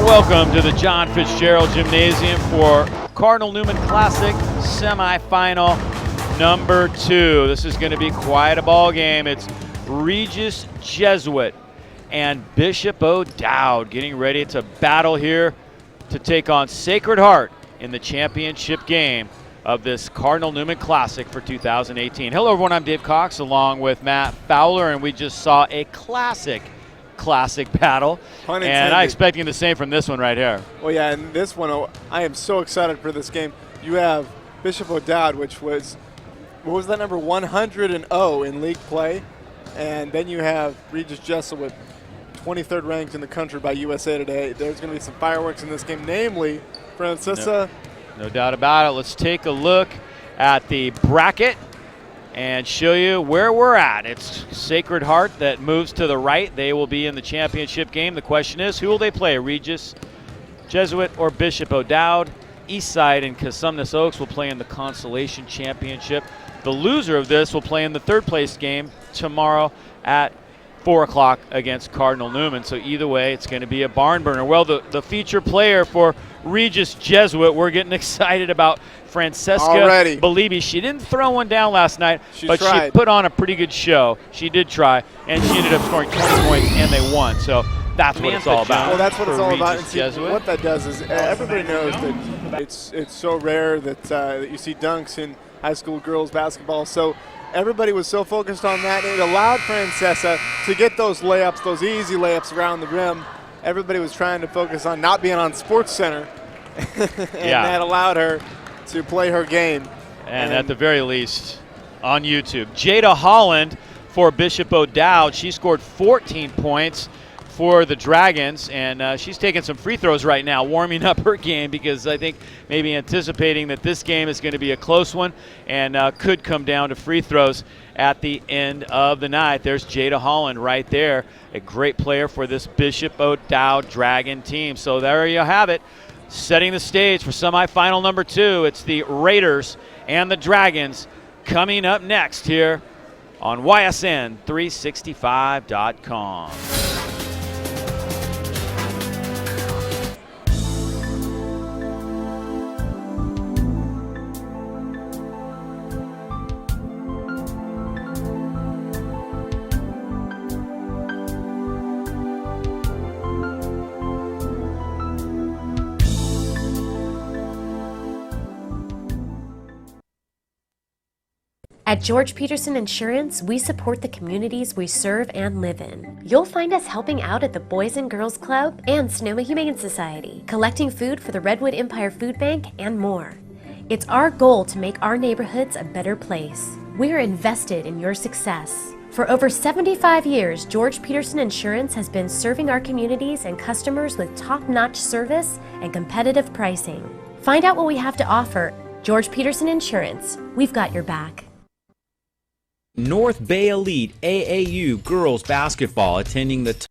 Welcome to the John Fitzgerald Gymnasium for Cardinal Newman Classic semifinal number 2. This is going to be quite a ball game. It's Regis Jesuit and Bishop O'Dowd getting ready to battle here to take on Sacred Heart in the championship game of this Cardinal Newman Classic for 2018. Hello everyone, I'm Dave Cox along with Matt Fowler, and we just saw a classic battle, and I'm expecting the same from this one right here. Well, yeah, and this one, I am so excited for this game. You have Bishop O'Dowd, which was, what was that number, 100-0 in league play, and then you have Regis Jesuit, 23rd ranked in the country by USA Today. There's going to be some fireworks in this game, namely Francesa. No doubt about it. Let's take a look at the bracket and show you where we're at. It's Sacred Heart that moves to the right. They will be in the championship game. The question is, who will they play, Regis Jesuit or Bishop O'Dowd? Eastside and Cosumnes Oaks will play in the Consolation Championship. The loser of this will play in the third place game tomorrow at 4 o'clock against Cardinal Newman. So either way, it's going to be a barn burner. Well, the feature player for Regis Jesuit, we're getting excited about Francesca Belibi. She didn't throw one down last night, but she put on a pretty good show. She did try, and she ended up scoring 20 points, and they won. So that's what it's all about. Well, that's what it's all about. And see, what that does is everybody knows that it's so rare that you see dunks in high school girls basketball. So everybody was so focused on that, it allowed Francesa to get those layups, those easy layups around the rim. Everybody was trying to focus on not being on SportsCenter, and that allowed her to play her game. And at the very least, on YouTube. Jada Holland for Bishop O'Dowd. She scored 14 points for the Dragons, and she's taking some free throws right now, warming up her game, because I think maybe anticipating that this game is going to be a close one and could come down to free throws at the end of the night. There's Jada Holland right there, a great player for this Bishop O'Dowd Dragon team. So there you have it, setting the stage for semifinal number 2. It's the Raiders and the Dragons coming up next here on YSN365.com. At George Peterson Insurance, we support the communities we serve and live in. You'll find us helping out at the Boys and Girls Club and Sonoma Humane Society, collecting food for the Redwood Empire Food Bank, and more. It's our goal to make our neighborhoods a better place. We're invested in your success. For over 75 years, George Peterson Insurance has been serving our communities and customers with top-notch service and competitive pricing. Find out what we have to offer. George Peterson Insurance, we've got your back. North Bay Elite AAU girls basketball attending the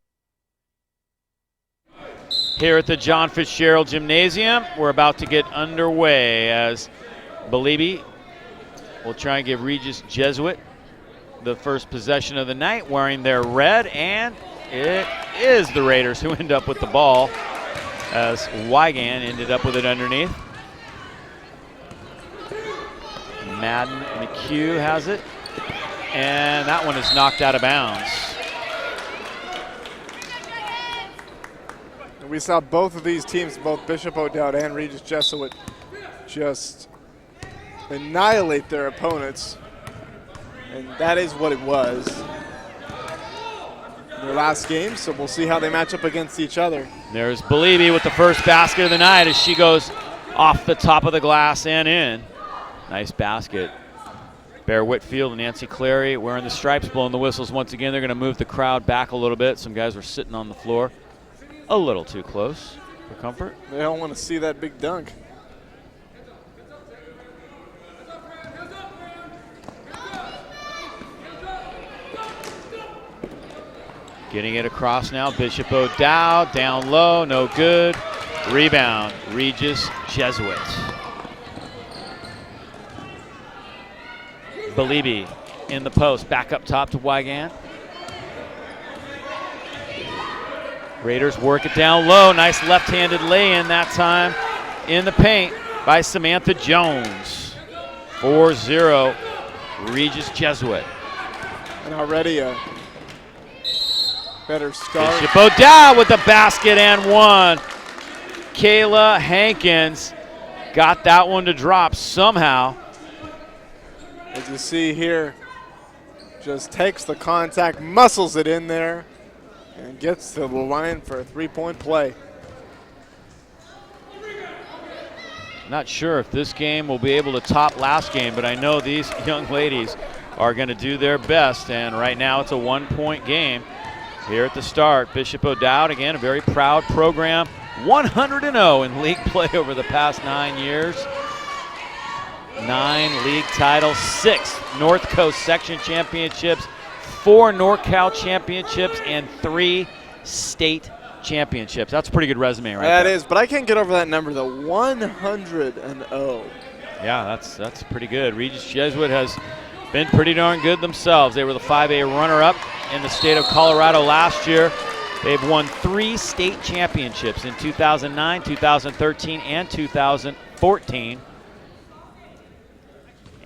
here at the John Fitzgerald Gymnasium. We're about to get underway as Belibi will try and give Regis Jesuit the first possession of the night wearing their red, and it is the Raiders who end up with the ball as Wigan ended up with it underneath. Madden McHugh has it. And that one is knocked out of bounds. We saw both of these teams, both Bishop O'Dowd and Regis Jesuit, just annihilate their opponents. And that is what it was in their last game, so we'll see how they match up against each other. There's Belibi with the first basket of the night as she goes off the top of the glass and in. Nice basket. Bear Whitfield and Nancy Clary wearing the stripes, blowing the whistles once again. They're going to move the crowd back a little bit. Some guys were sitting on the floor a little too close for comfort. They don't want to see that big dunk. Getting it across now, Bishop O'Dowd, down low, no good. Rebound, Regis Jesuit. Belibi in the post, back up top to Wigan. Raiders work it down low. Nice left-handed lay-in that time in the paint by Samantha Jones. 4-0, Regis Jesuit. And already a better start. Bishop O'Dowd with the basket and one. Kayla Hankins got that one to drop somehow. As you see here, just takes the contact, muscles it in there, and gets to the line for a three-point play. Not sure if this game will be able to top last game, but I know these young ladies are going to do their best, and right now it's a one-point game here at the start. Bishop O'Dowd, again, a very proud program, 100-0 in league play over the past 9 years. 9 league titles, 6 North Coast section championships, 4 NorCal championships, and 3 state championships. That's a pretty good resume right there. That is, but I can't get over that number, though. 100-0. Yeah, that's pretty good. Regis Jesuit has been pretty darn good themselves. They were the 5A runner-up in the state of Colorado last year. They've won 3 state championships in 2009, 2013, and 2014.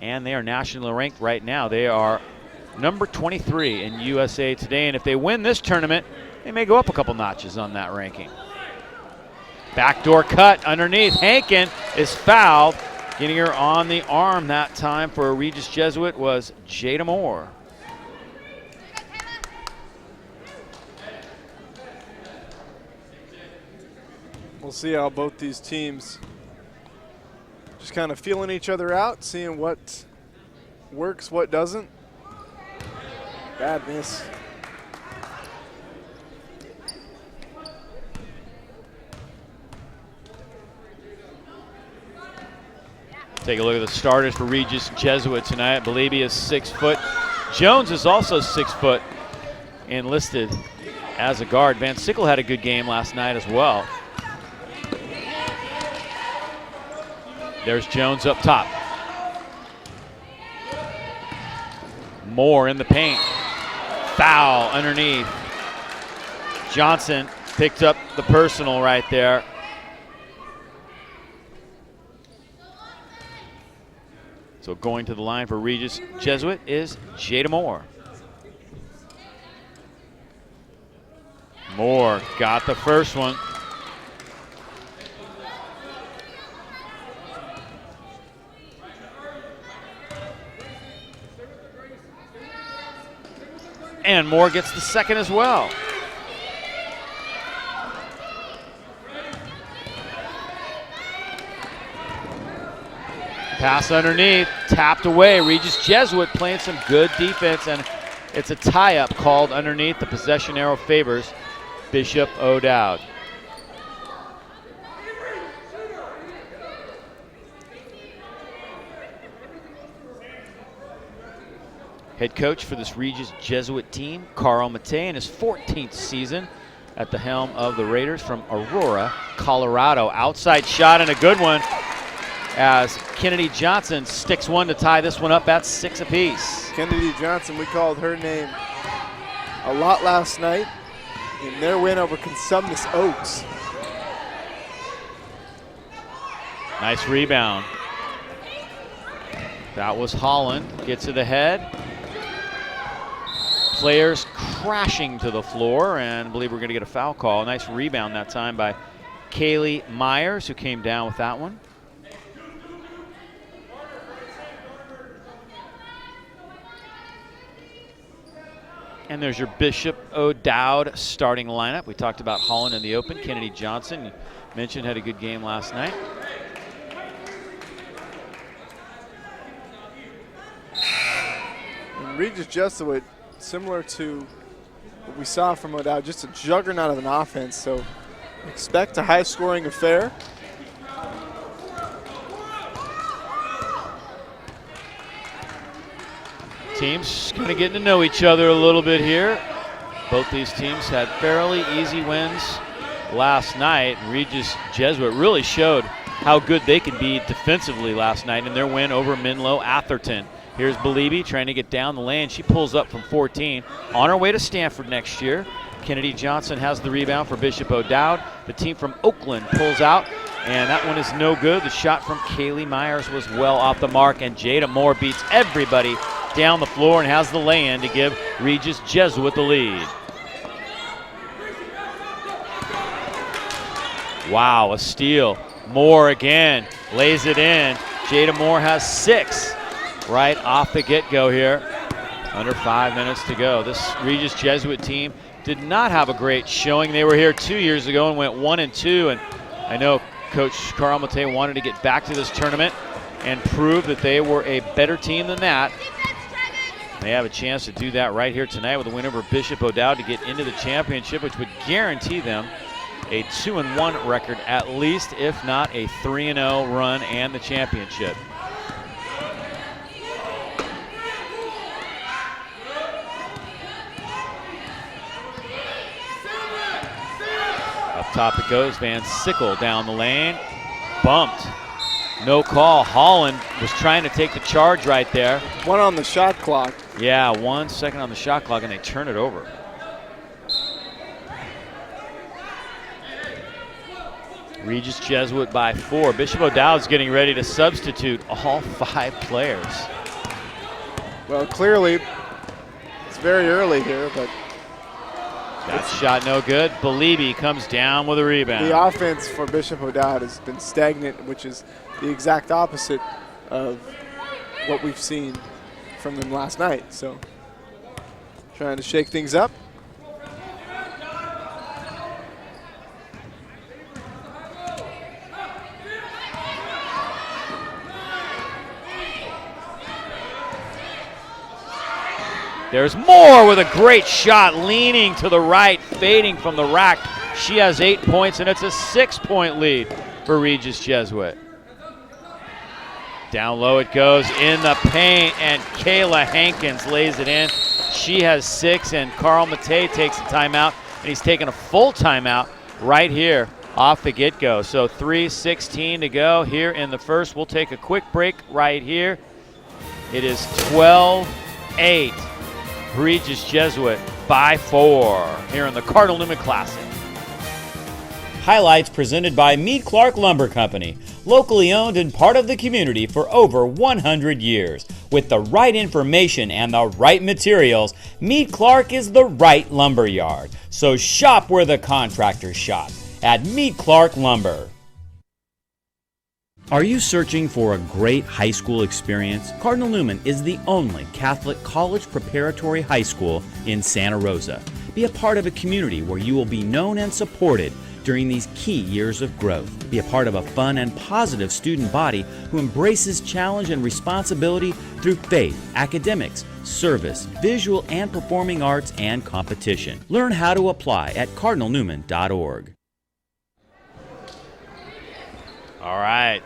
And they are nationally ranked right now. They are number 23 in USA Today. And if they win this tournament, they may go up a couple notches on that ranking. Backdoor cut underneath. Hankin is fouled. Getting her on the arm that time for Regis Jesuit was Jada Moore. We'll see how both these teams just kind of feeling each other out, seeing what works, what doesn't. Bad miss. Take a look at the starters for Regis Jesuit tonight. Belibi is 6 foot. Jones is also 6 foot and listed as a guard. Van Sickle had a good game last night as well. There's Jones up top. Moore in the paint. Foul underneath. Johnson picked up the personal right there. So going to the line for Regis Jesuit is Jada Moore. Moore got the first one. And Moore gets the second as well. Pass underneath, tapped away. Regis Jesuit playing some good defense, and it's a tie-up called underneath. The possession arrow favors Bishop O'Dowd. Head coach for this Regis Jesuit team, Carl Matei, in his 14th season at the helm of the Raiders from Aurora, Colorado. Outside shot and a good one as Kennedy Johnson sticks one to tie this one up at 6 apiece. Kennedy Johnson, we called her name a lot last night in their win over Consumnes Oaks. Nice rebound. That was Holland, gets it ahead. Players crashing to the floor, and I believe we're going to get a foul call. Nice rebound that time by Kaylee Myers, who came down with that one. And there's your Bishop O'Dowd starting lineup. We talked about Holland in the open. Kennedy Johnson, you mentioned, had a good game last night. And Regis Jesuit, similar to what we saw from O'Dowd, just a juggernaut of an offense, so expect a high-scoring affair. Teams kind of getting to know each other a little bit here. Both these teams had fairly easy wins last night. Regis Jesuit really showed how good they could be defensively last night in their win over Menlo Atherton. Here's Belibi trying to get down the lane. She pulls up from 14 on her way to Stanford next year. Kennedy Johnson has the rebound for Bishop O'Dowd. The team from Oakland pulls out, and that one is no good. The shot from Kaylee Myers was well off the mark, and Jada Moore beats everybody down the floor and has the lay-in to give Regis Jesuit the lead. Wow, a steal. Moore again lays it in. Jada Moore has 6 right off the get-go here. Under 5 minutes to go. This Regis Jesuit team did not have a great showing. They were here 2 years ago and went 1-2, and I know Coach Carl Mate wanted to get back to this tournament and prove that they were a better team than that. They have a chance to do that right here tonight with a win over Bishop O'Dowd to get into the championship, which would guarantee them a 2-1 record at least, if not a 3-0 run and the championship. Up top it goes. Van Sickle down the lane. Bumped. No call. Holland was trying to take the charge right there. 1 on the shot clock. Yeah, 1 second on the shot clock, and they turn it over. Regis Jesuit by 4. Bishop O'Dowd's getting ready to substitute all 5 players. Well, clearly, it's very early here, but that shot no good. Belibi comes down with a rebound. The offense for Bishop O'Dowd has been stagnant, which is the exact opposite of what we've seen from them last night. So, trying to shake things up. There's Moore with a great shot, leaning to the right, fading from the rack. She has 8 points, and it's a 6-point lead for Regis Jesuit. Down low it goes in the paint, and Kayla Hankins lays it in. She has 6, and Carl Mate takes a timeout, and he's taking a full timeout right here off the get-go. So 3:16 to go here in the first. We'll take a quick break right here. It is 12-8. Regis Jesuit by 4 here in the Cardinal Newman Classic. Highlights presented by Meade Clark Lumber Company, locally owned and part of the community for over 100 years. With the right information and the right materials, Meade Clark is the right lumber yard. So shop where the contractors shop, at Meade Clark Lumber. Are you searching for a great high school experience? Cardinal Newman is the only Catholic college preparatory high school in Santa Rosa. Be a part of a community where you will be known and supported during these key years of growth. Be a part of a fun and positive student body who embraces challenge and responsibility through faith, academics, service, visual and performing arts, and competition. Learn how to apply at cardinalnewman.org. All right.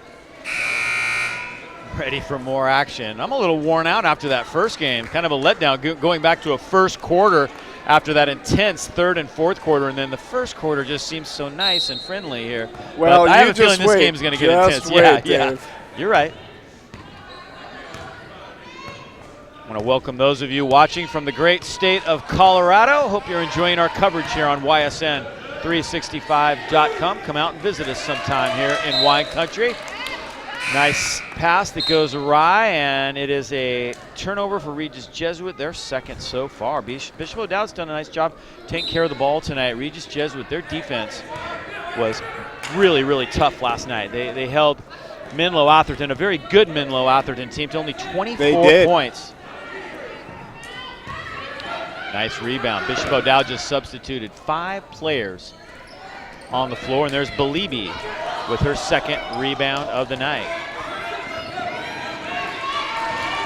Ready for more action. I'm a little worn out after that first game. Kind of a letdown going back to a first quarter after that intense third and fourth quarter, and then the first quarter just seems so nice and friendly here. Well, but I have a feeling this game's going to get intense. Yeah, you're right. I want to welcome those of you watching from the great state of Colorado. Hope you're enjoying our coverage here on YSN365.com. Come out and visit us sometime here in Wine Country. Nice pass that goes awry, and it is a turnover for Regis Jesuit, their second so far. Bishop O'Dowd's done a nice job taking care of the ball tonight. Regis Jesuit, their defense was really, really tough last night. They held Menlo Atherton, a very good Menlo Atherton team, to only 24 points. Nice rebound. Bishop O'Dowd just substituted 5 players on the floor, and there's Belibi with her second rebound of the night.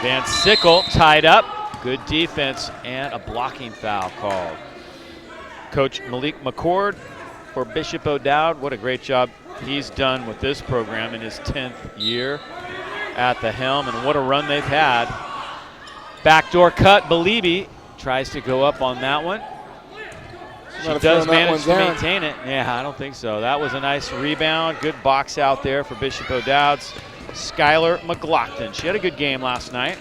Van Sickle tied up. Good defense and a blocking foul called. Coach Malik McCord for Bishop O'Dowd. What a great job he's done with this program in his 10th year at the helm, and what a run they've had. Backdoor cut. Belibi tries to go up on that one. She does manage to maintain it. Yeah, I don't think so. That was a nice rebound. Good box out there for Bishop O'Dowd's Skylar McLaughlin. She had a good game last night.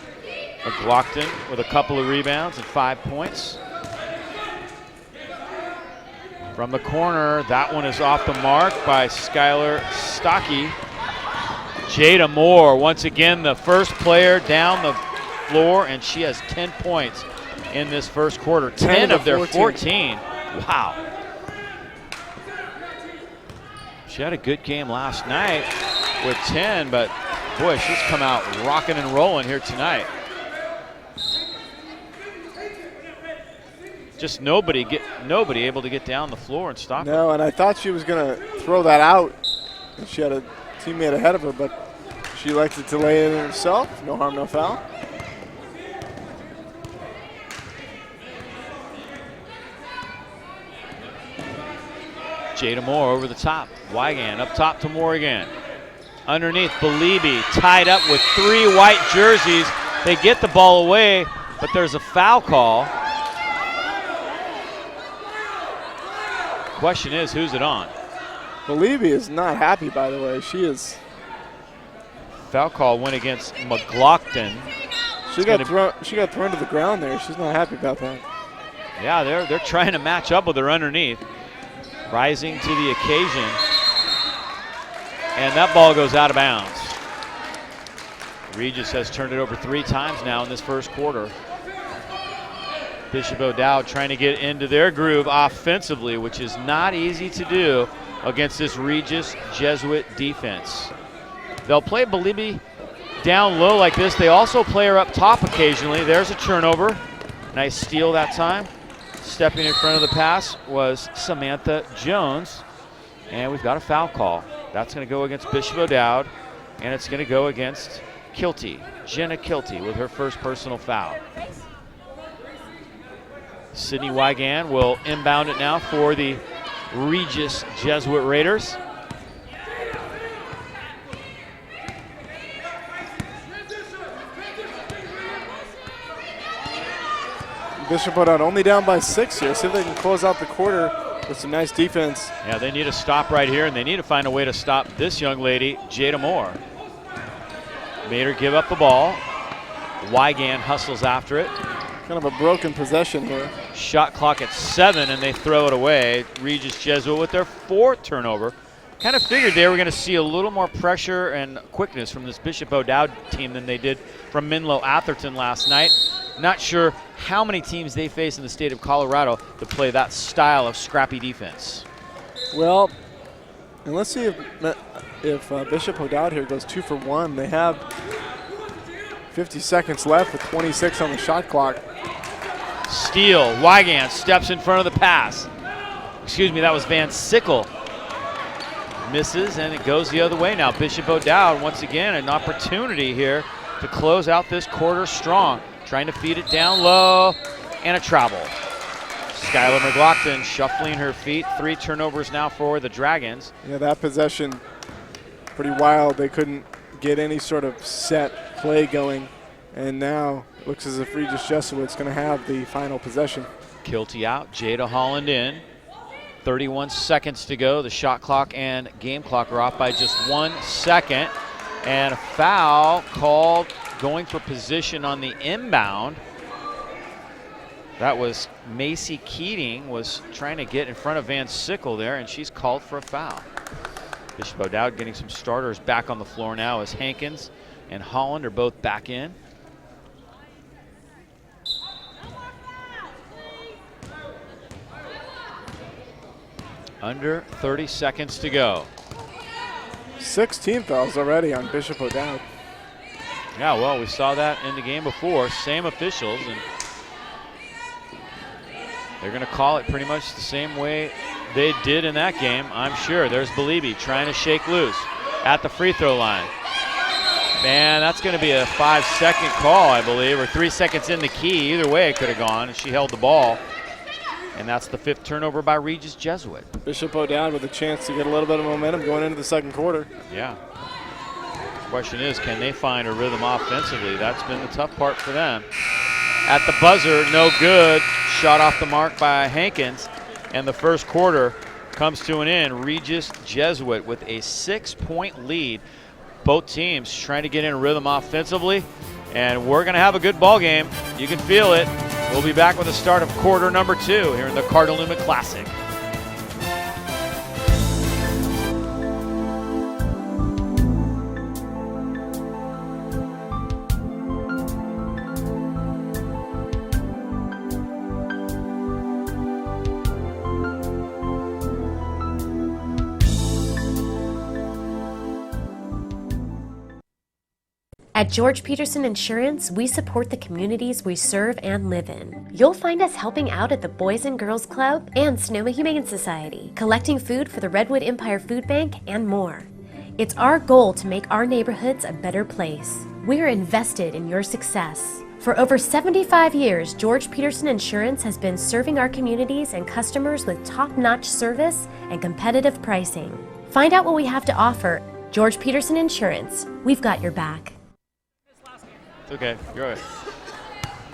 McLaughlin with a couple of rebounds and 5 points. From the corner, that one is off the mark by Skylar Stocky. Jada Moore, once again, the first player down the floor, and she has 10 points in this first quarter. 10 of their 14. Wow. She had a good game last night with 10, but boy, she's come out rocking and rolling here tonight. Just nobody able to get down the floor and stop her. No, and I thought she was going to throw that out. She had a teammate ahead of her, but she elected to lay it in herself. No harm, no foul. Jada Moore over the top. Weigand up top to Moore again. Underneath, Belibi tied up with 3 white jerseys. They get the ball away, but there's a foul call. Question is, who's it on? Belibi is not happy, by the way. She is. Foul call went against McLaughlin. She got thrown to the ground there. She's not happy about that. Yeah, they're trying to match up with her underneath. Rising to the occasion. And that ball goes out of bounds. Regis has turned it over 3 times now in this first quarter. Bishop O'Dowd trying to get into their groove offensively, which is not easy to do against this Regis Jesuit defense. They'll play Belibi down low like this. They also play her up top occasionally. There's a turnover. Nice steal that time. Stepping in front of the pass was Samantha Jones. And we've got a foul call. That's going to go against Bishop O'Dowd, and it's going to go against Kilty, Jenna Kilty, with her first personal foul. Sydney Weigand will inbound it now for the Regis Jesuit Raiders. Bishop O'Dowd only down by 6 here. See if they can close out the quarter with some nice defense. Yeah, they need a stop right here, and they need to find a way to stop this young lady, Jada Moore. Made her give up the ball. Weigand hustles after it. Kind of a broken possession here. Shot clock at 7, and they throw it away. Regis Jesuit with their 4th turnover. Kind of figured they were going to see a little more pressure and quickness from this Bishop O'Dowd team than they did from Menlo Atherton last night. Not sure how many teams they face in the state of Colorado to play that style of scrappy defense. Well, and let's see if Bishop O'Dowd here goes 2 for 1. They have 50 seconds left with 26 on the shot clock. Steele, Weigand steps in front of the pass. Excuse me, that was Van Sickle. Misses, and it goes the other way now. Bishop O'Dowd, once again, an opportunity here to close out this quarter strong. Trying to feed it down low, and a travel. Skylar McLaughlin shuffling her feet. 3 turnovers now for the Dragons. Yeah, that possession, pretty wild. They couldn't get any sort of set play going, and now it looks as if Regis Jesuit's going to have the final possession. Kilty out, Jada Holland in. 31 seconds to go. The shot clock and game clock are off by just 1 second. And a foul called going for position on the inbound. That was Macy Keating, was trying to get in front of Van Sickle there, and she's called for a foul. Bishop O'Dowd getting some starters back on the floor now as Hankins and Holland are both back in. Under 30 seconds to go. 16 fouls already on Bishop O'Dowd. Yeah, well, we saw that in the game before. Same officials, and they're going to call it pretty much the same way they did in that game, I'm sure. There's Belibi trying to shake loose at the free throw line. Man, that's going to be a 5-second call, I believe, or 3 seconds in the key. Either way it could have gone, and she held the ball. And that's the 5th turnover by Regis Jesuit. Bishop O'Dowd with a chance to get a little bit of momentum going into the second quarter. Yeah. Question is, can they find a rhythm offensively? That's been the tough part for them. At the buzzer, no good. Shot off the mark by Hankins. And the first quarter comes to an end. Regis Jesuit with a 6-point lead. Both teams trying to get in a rhythm offensively. And we're going to have a good ball game. You can feel it. We'll be back with the start of quarter number 2 here in the Cardinal Newman Classic. At George Peterson Insurance, we support the communities we serve and live in. You'll find us helping out at the Boys and Girls Club and Sonoma Humane Society, collecting food for the Redwood Empire Food Bank, and more. It's our goal to make our neighborhoods a better place. We're invested in your success. For over 75 years, George Peterson Insurance has been serving our communities and customers with top-notch service and competitive pricing. Find out what we have to offer. George Peterson Insurance, we've got your back. It's okay, you're right.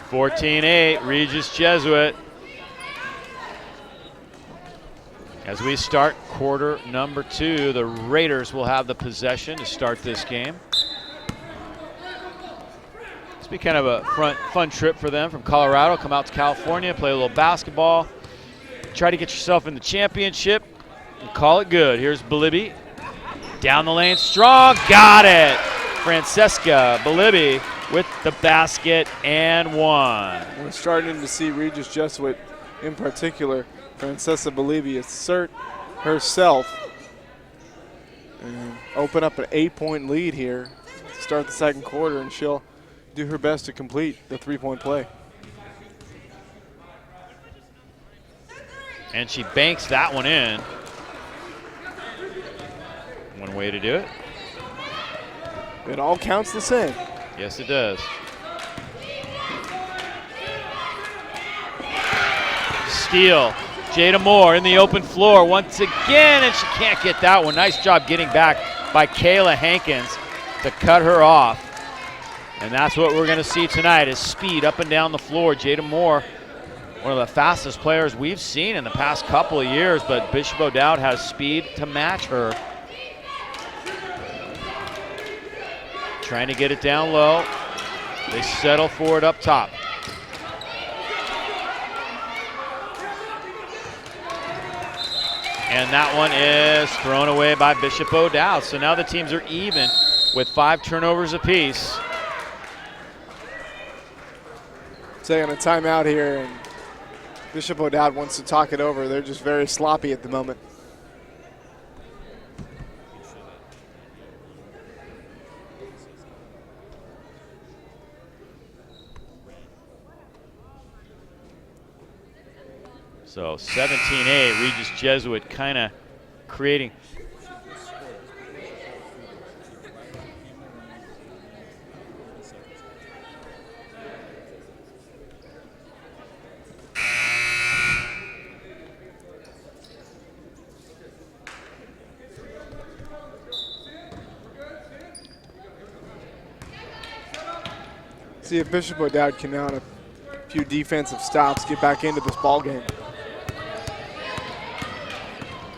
14-8, Regis Jesuit. As we start quarter number 2, the Raiders will have the possession to start this game. It's be kind of a fun trip for them from Colorado. Come out to California, play a little basketball, try to get yourself in the championship, and call it good. Here's Balibi. Down the lane, strong, got it! Francesca Balibi with the basket and one. We're starting to see Regis Jesuit in particular, Francesca Balibi, assert herself and open up an 8-point lead here to start the second quarter, and she'll do her best to complete the 3-point play. And she banks that one in. One way to do it. It all counts the same. Yes, it does. Steal. Jada Moore in the open floor once again, and she can't get that one. Nice job getting back by Kayla Hankins to cut her off. And that's what we're going to see tonight is speed up and down the floor. Jada Moore, one of the fastest players we've seen in the past couple of years, but Bishop O'Dowd has speed to match her. Trying to get it down low. They settle for it up top. And that one is thrown away by Bishop O'Dowd. So now the teams are even with 5 turnovers apiece. Taking a timeout here, and Bishop O'Dowd wants to talk it over. They're just very sloppy at the moment. So 17-8, Regis Jesuit kind of creating. See if Bishop O'Dowd can, on a few defensive stops, get back into this ball game.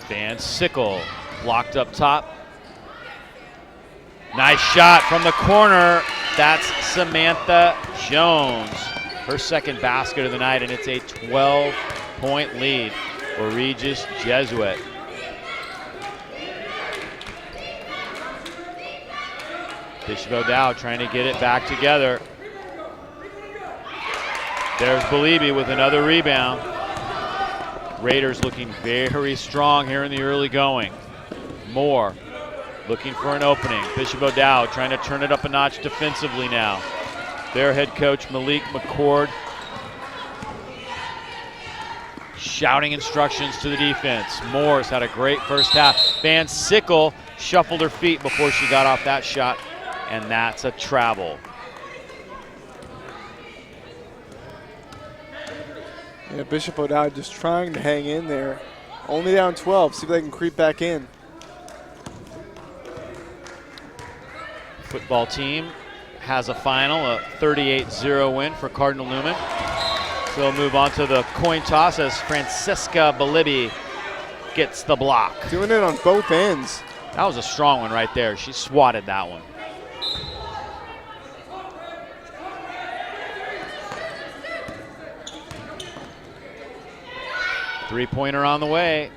Van Sickle blocked up top. Nice shot from the corner. That's Samantha Jones. Her second basket of the night, and it's a 12-point lead for Regis Jesuit. Bishop O'Dowd trying to get it back together. There's Balibi with another rebound. Raiders looking very strong here in the early going. Moore looking for an opening. Bishop O'Dowd trying to turn it up a notch defensively now. Their head coach Malik McCord shouting instructions to the defense. Moore's had a great first half. Van Sickle shuffled her feet before she got off that shot, and that's a travel. Yeah, Bishop O'Dowd just trying to hang in there. Only down 12. See if they can creep back in. Football team has a final, a 38-0 win for Cardinal Newman. So they'll move on to the coin toss as Francesca Balibi gets the block. Doing it on both ends. That was a strong one right there. She swatted that one. Three-pointer on the way.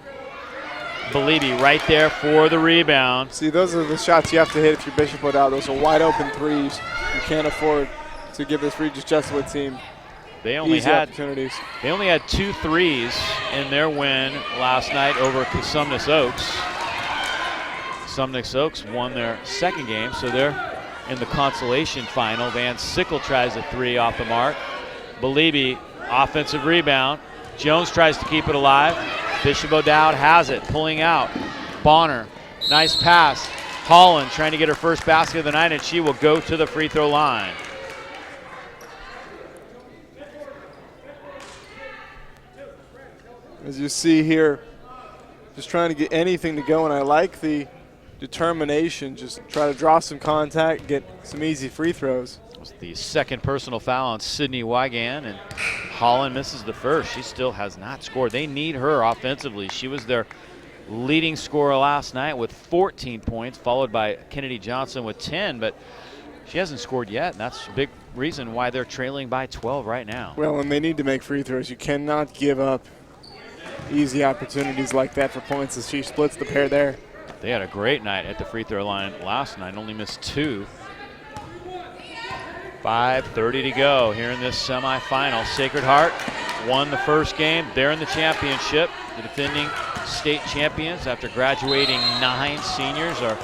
Balibi right there for the rebound. See, those are the shots you have to hit if you're Bishop O'Dowd. Those are wide open threes. You can't afford to give this Regis Jesuit team easy opportunities. They only had 2 threes in their win last night over Cosumnes Oaks. Cosumnes Oaks won their second game, so they're in the consolation final. Van Sickle tries a 3 off the mark. Beliebe, offensive rebound. Jones tries to keep it alive. Bishop O'Dowd has it, pulling out. Bonner, nice pass. Holland trying to get her first basket of the night, and she will go to the free throw line. As you see here, just trying to get anything to go, and I like the determination. Just try to draw some contact, get some easy free throws. It's the second personal foul on Sydney Wigan, and Holland misses the first. She still has not scored. They need her offensively. She was their leading scorer last night with 14 points, followed by Kennedy Johnson with 10, but she hasn't scored yet, and that's a big reason why they're trailing by 12 right now. Well, and they need to make free throws. You cannot give up easy opportunities like that for points, as she splits the pair there. They had a great night at the free throw line last night, only missed 2. 5:30 to go here in this semifinal. Sacred Heart won the first game. They're in the championship. The defending state champions, after graduating 9 seniors, are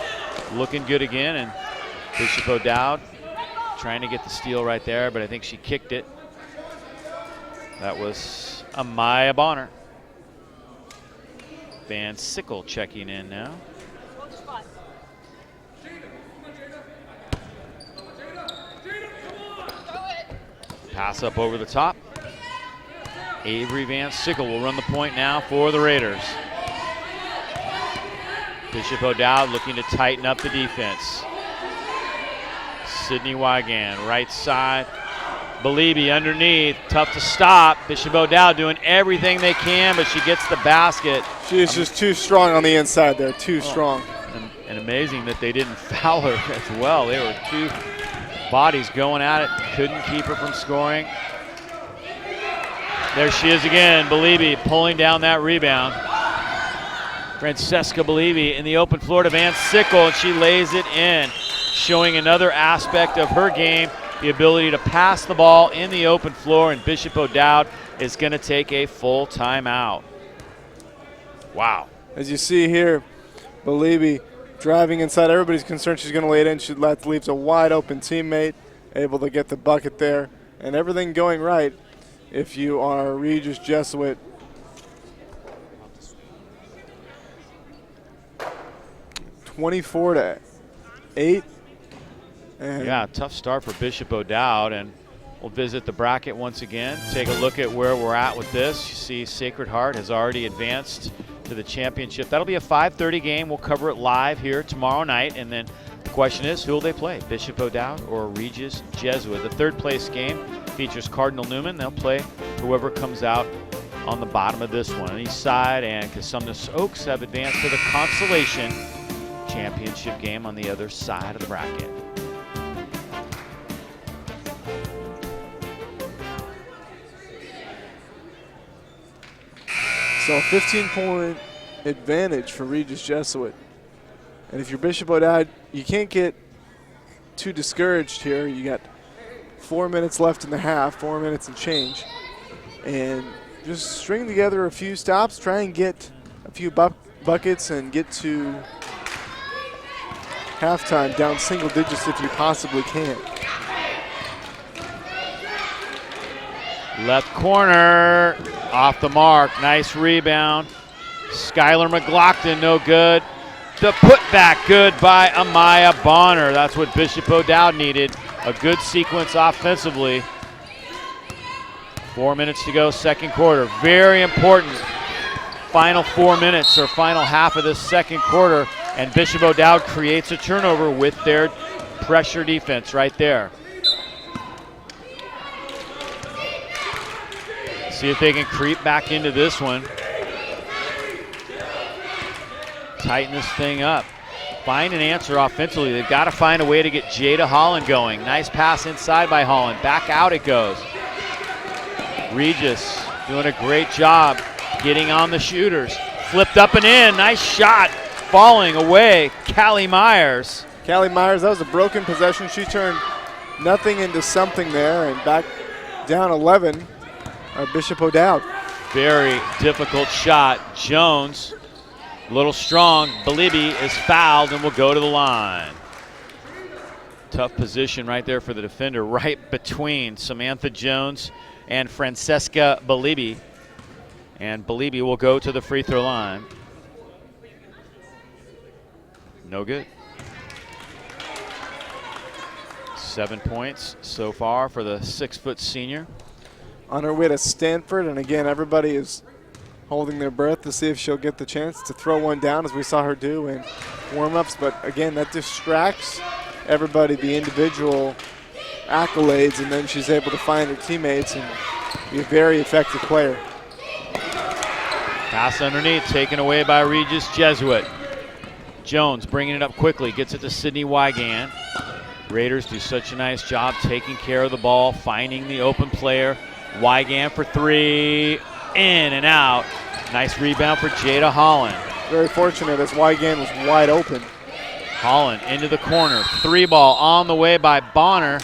looking good again. And Bishop O'Dowd trying to get the steal right there, but I think she kicked it. That was Amaya Bonner. Van Sickle checking in now. Pass up over the top. Avery Van Sickle will run the point now for the Raiders. Bishop O'Dowd looking to tighten up the defense. Sydney Wigan, right side. Beliebe underneath, tough to stop. Bishop O'Dowd doing everything they can, but she gets the basket. She is just too strong on the inside there, too strong. And amazing that they didn't foul her as well. They were 2 bodies going at it, couldn't keep her from scoring. There she is again, Beliebe pulling down that rebound. Francesca Beliebe in the open floor to Van Sickle, and she lays it in, showing another aspect of her game, the ability to pass the ball in the open floor, and Bishop O'Dowd is going to take a full timeout. Wow. As you see here, Beliebe driving inside. Everybody's concerned she's going to lay it in. She leaves a wide open teammate, able to get the bucket there, and everything going right if you are Regis Jesuit. (24-8). And yeah, tough start for Bishop O'Dowd, and we'll visit the bracket once again, take a look at where we're at with this. You see Sacred Heart has already advanced to the championship. That'll be a 5:30 game. We'll cover it live here tomorrow night, and then the question is, who will they play, Bishop O'Dowd or Regis Jesuit? The third place game features Cardinal Newman. They'll play whoever comes out on the bottom of this one. On each side, and Cosumnes Oaks have advanced to the consolation championship game on the other side of the bracket. So a 15-point advantage for Regis Jesuit. And if you're Bishop O'Dowd, you can't get too discouraged here. You got 4 minutes left in the half, 4 minutes and change. And just string together a few stops, try and get a few buckets and get to halftime down single digits if you possibly can. Left corner, off the mark, nice rebound. Skylar McLaughlin, no good. The putback good by Amaya Bonner. That's what Bishop O'Dowd needed, a good sequence offensively. 4 minutes to go, second quarter. Very important final 4 minutes or final half of this second quarter, and Bishop O'Dowd creates a turnover with their pressure defense right there. See if they can creep back into this one. Tighten this thing up. Find an answer offensively. They've got to find a way to get Jada Holland going. Nice pass inside by Holland. Back out it goes. Regis doing a great job getting on the shooters. Flipped up and in. Nice shot. Falling away. Callie Myers. Callie Myers, that was a broken possession. She turned nothing into something there, and back down 11. Bishop O'Dowd. Very difficult shot. Jones, a little strong. Beliebe is fouled and will go to the line. Tough position right there for the defender, right between Samantha Jones and Francesca Balibi. And Balibi will go to the free throw line. No good. 7 points so far for the 6-foot senior. On her way to Stanford, and again, everybody is holding their breath to see if she'll get the chance to throw one down, as we saw her do in warm-ups. But again, that distracts everybody, the individual accolades, and then she's able to find her teammates and be a very effective player. Pass underneath, taken away by Regis Jesuit. Jones bringing it up quickly, gets it to Sydney Wygand. Raiders do such a nice job taking care of the ball, finding the open player. Wygand for three, in and out. Nice rebound for Jada Holland. Very fortunate, as Wygand was wide open. Holland into the corner, 3-ball on the way by Bonner,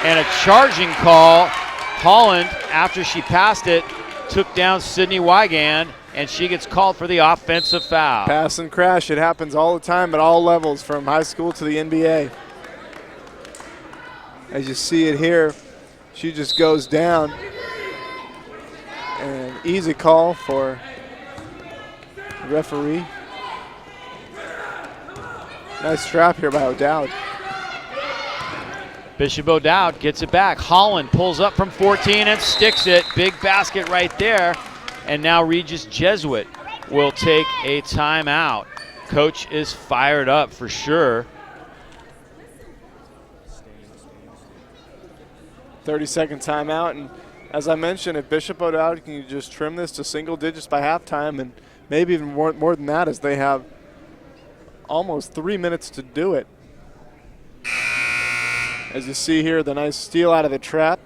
and a charging call. Holland, after she passed it, took down Sydney Wygand, and she gets called for the offensive foul. Pass and crash, it happens all the time at all levels, from high school to the NBA. As you see it here, she just goes down. An easy call for the referee. Nice trap here by O'Dowd. Bishop O'Dowd gets it back. Holland pulls up from 14 and sticks it. Big basket right there. And now Regis Jesuit will take a timeout. Coach is fired up for sure. 30-second timeout, and as I mentioned, if Bishop O'Dowd can just trim this to single digits by halftime, and maybe even more than that, as they have almost 3 minutes to do it. As you see here, the nice steal out of the trap,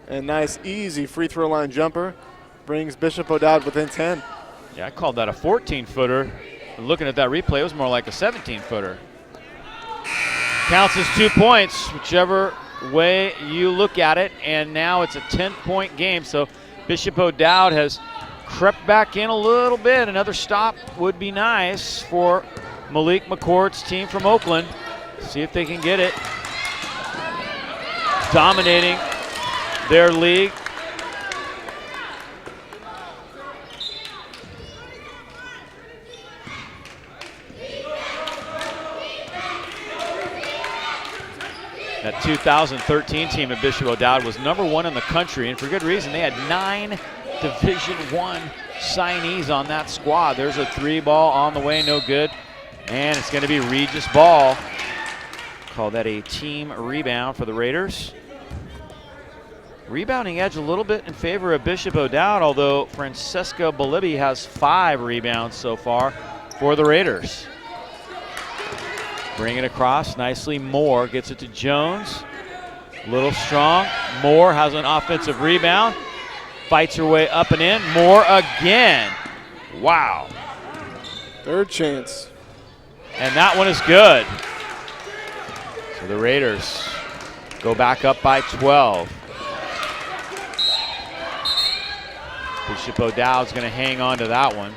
and nice easy free throw line jumper brings Bishop O'Dowd within 10. Yeah, I called that a 14-footer. Looking at that replay, it was more like a 17-footer. Counts as 2 points, whichever way you look at it, and now it's a 10-point game. So Bishop O'Dowd has crept back in a little bit. Another stop would be nice for Malik McCord's team from Oakland. See if they can get it. Dominating their league. That 2013 team at Bishop O'Dowd was #1 in the country, and for good reason. They had 9 Division I signees on that squad. There's a 3-ball on the way, no good. And it's going to be Regis ball. Call that a team rebound for the Raiders. Rebounding edge a little bit in favor of Bishop O'Dowd, although Francesca Balibi has 5 rebounds so far for the Raiders. Bring it across nicely. Moore gets it to Jones. Little strong. Moore has an offensive rebound. Fights her way up and in. Moore again. Wow. Third chance. And that one is good. So the Raiders go back up by 12. Bishop O'Dowd's going to hang on to that one.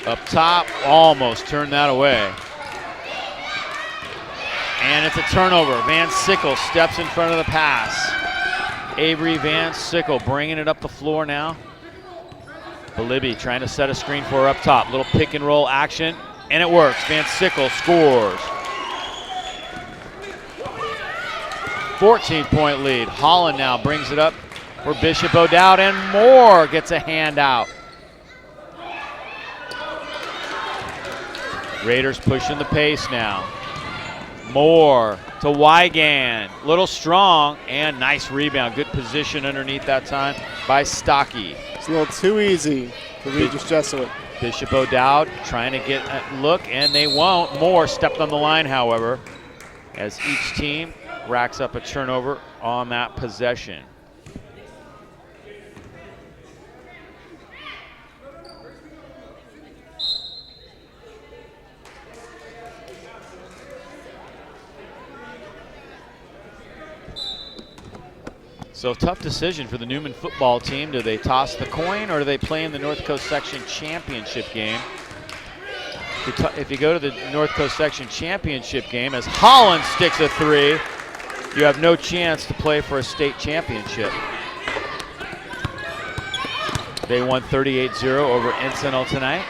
Up top, almost turned that away. And it's a turnover. Van Sickle steps in front of the pass. Avery Van Sickle bringing it up the floor now. Balibi trying to set a screen for her up top. Little pick and roll action, and it works. Van Sickle scores. 14-point lead. Holland now brings it up for Bishop O'Dowd, and Moore gets a handout. Raiders pushing the pace now. Moore to Wygand. Little strong, and nice rebound. Good position underneath that time by Stocky. It's a little too easy for Regis Jesuit. Bishop O'Dowd trying to get a look, and they won't. Moore stepped on the line, however, as each team racks up a turnover on that possession. So tough decision for the Newman football team. Do they toss the coin or do they play in the North Coast Section Championship game? If you go to the North Coast Section Championship game, as Holland sticks a 3, you have no chance to play for a state championship. They won 38-0 over Encinal tonight.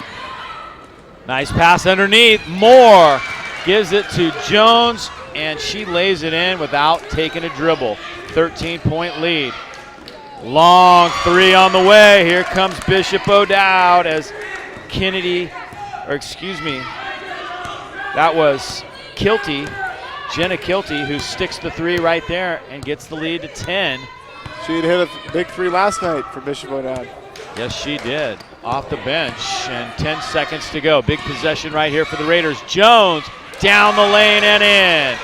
Nice pass underneath. Moore gives it to Jones, and she lays it in without taking a dribble. 13-point lead. Long 3 on the way. Here comes Bishop O'Dowd as that was Kilty, Jenna Kilty, who sticks the 3 right there and gets the lead to 10. She had hit a big 3 last night for Bishop O'Dowd. Yes, she did. Off the bench, and 10 seconds to go. Big possession right here for the Raiders. Jones down the lane and in.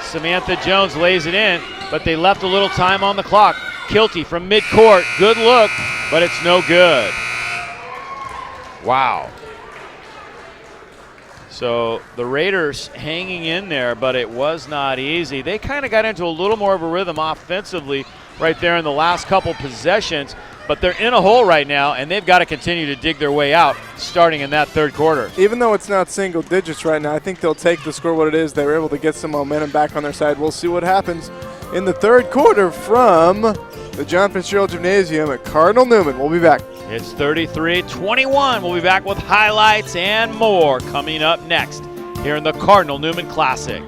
Samantha Jones lays it in, but they left a little time on the clock. Kilty from midcourt. Good look, but it's no good. Wow. So the Raiders hanging in there, but it was not easy. They kind of got into a little more of a rhythm offensively right there in the last couple possessions, but they're in a hole right now, and they've got to continue to dig their way out starting in that third quarter. Even though it's not single digits right now, I think they'll take the score what it is. They were able to get some momentum back on their side. We'll see what happens in the third quarter from the John Fitzgerald Gymnasium at Cardinal Newman. We'll be back. It's 33-21. We'll be back with highlights and more coming up next here in the Cardinal Newman Classic.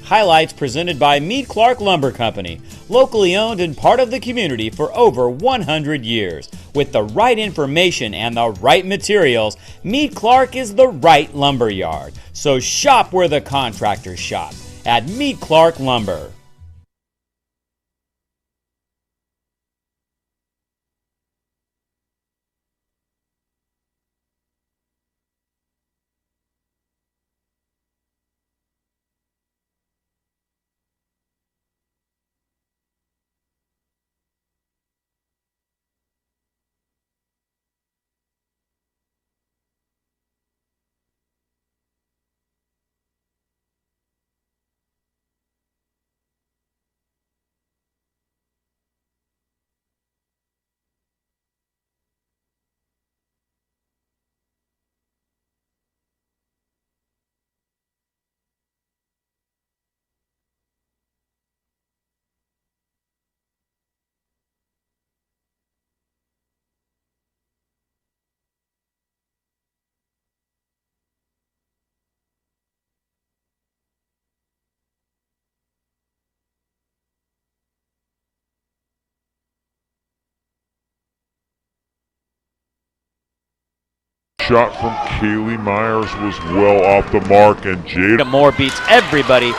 Highlights presented by Meade Clark Lumber Company, locally owned and part of the community for over 100 years. With the right information and the right materials, Meade Clark is the right lumber yard. So shop where the contractors shop, at Meade Clark Lumber. Shot from Kaylee Myers was well off the mark, and Jada Moore beats everybody.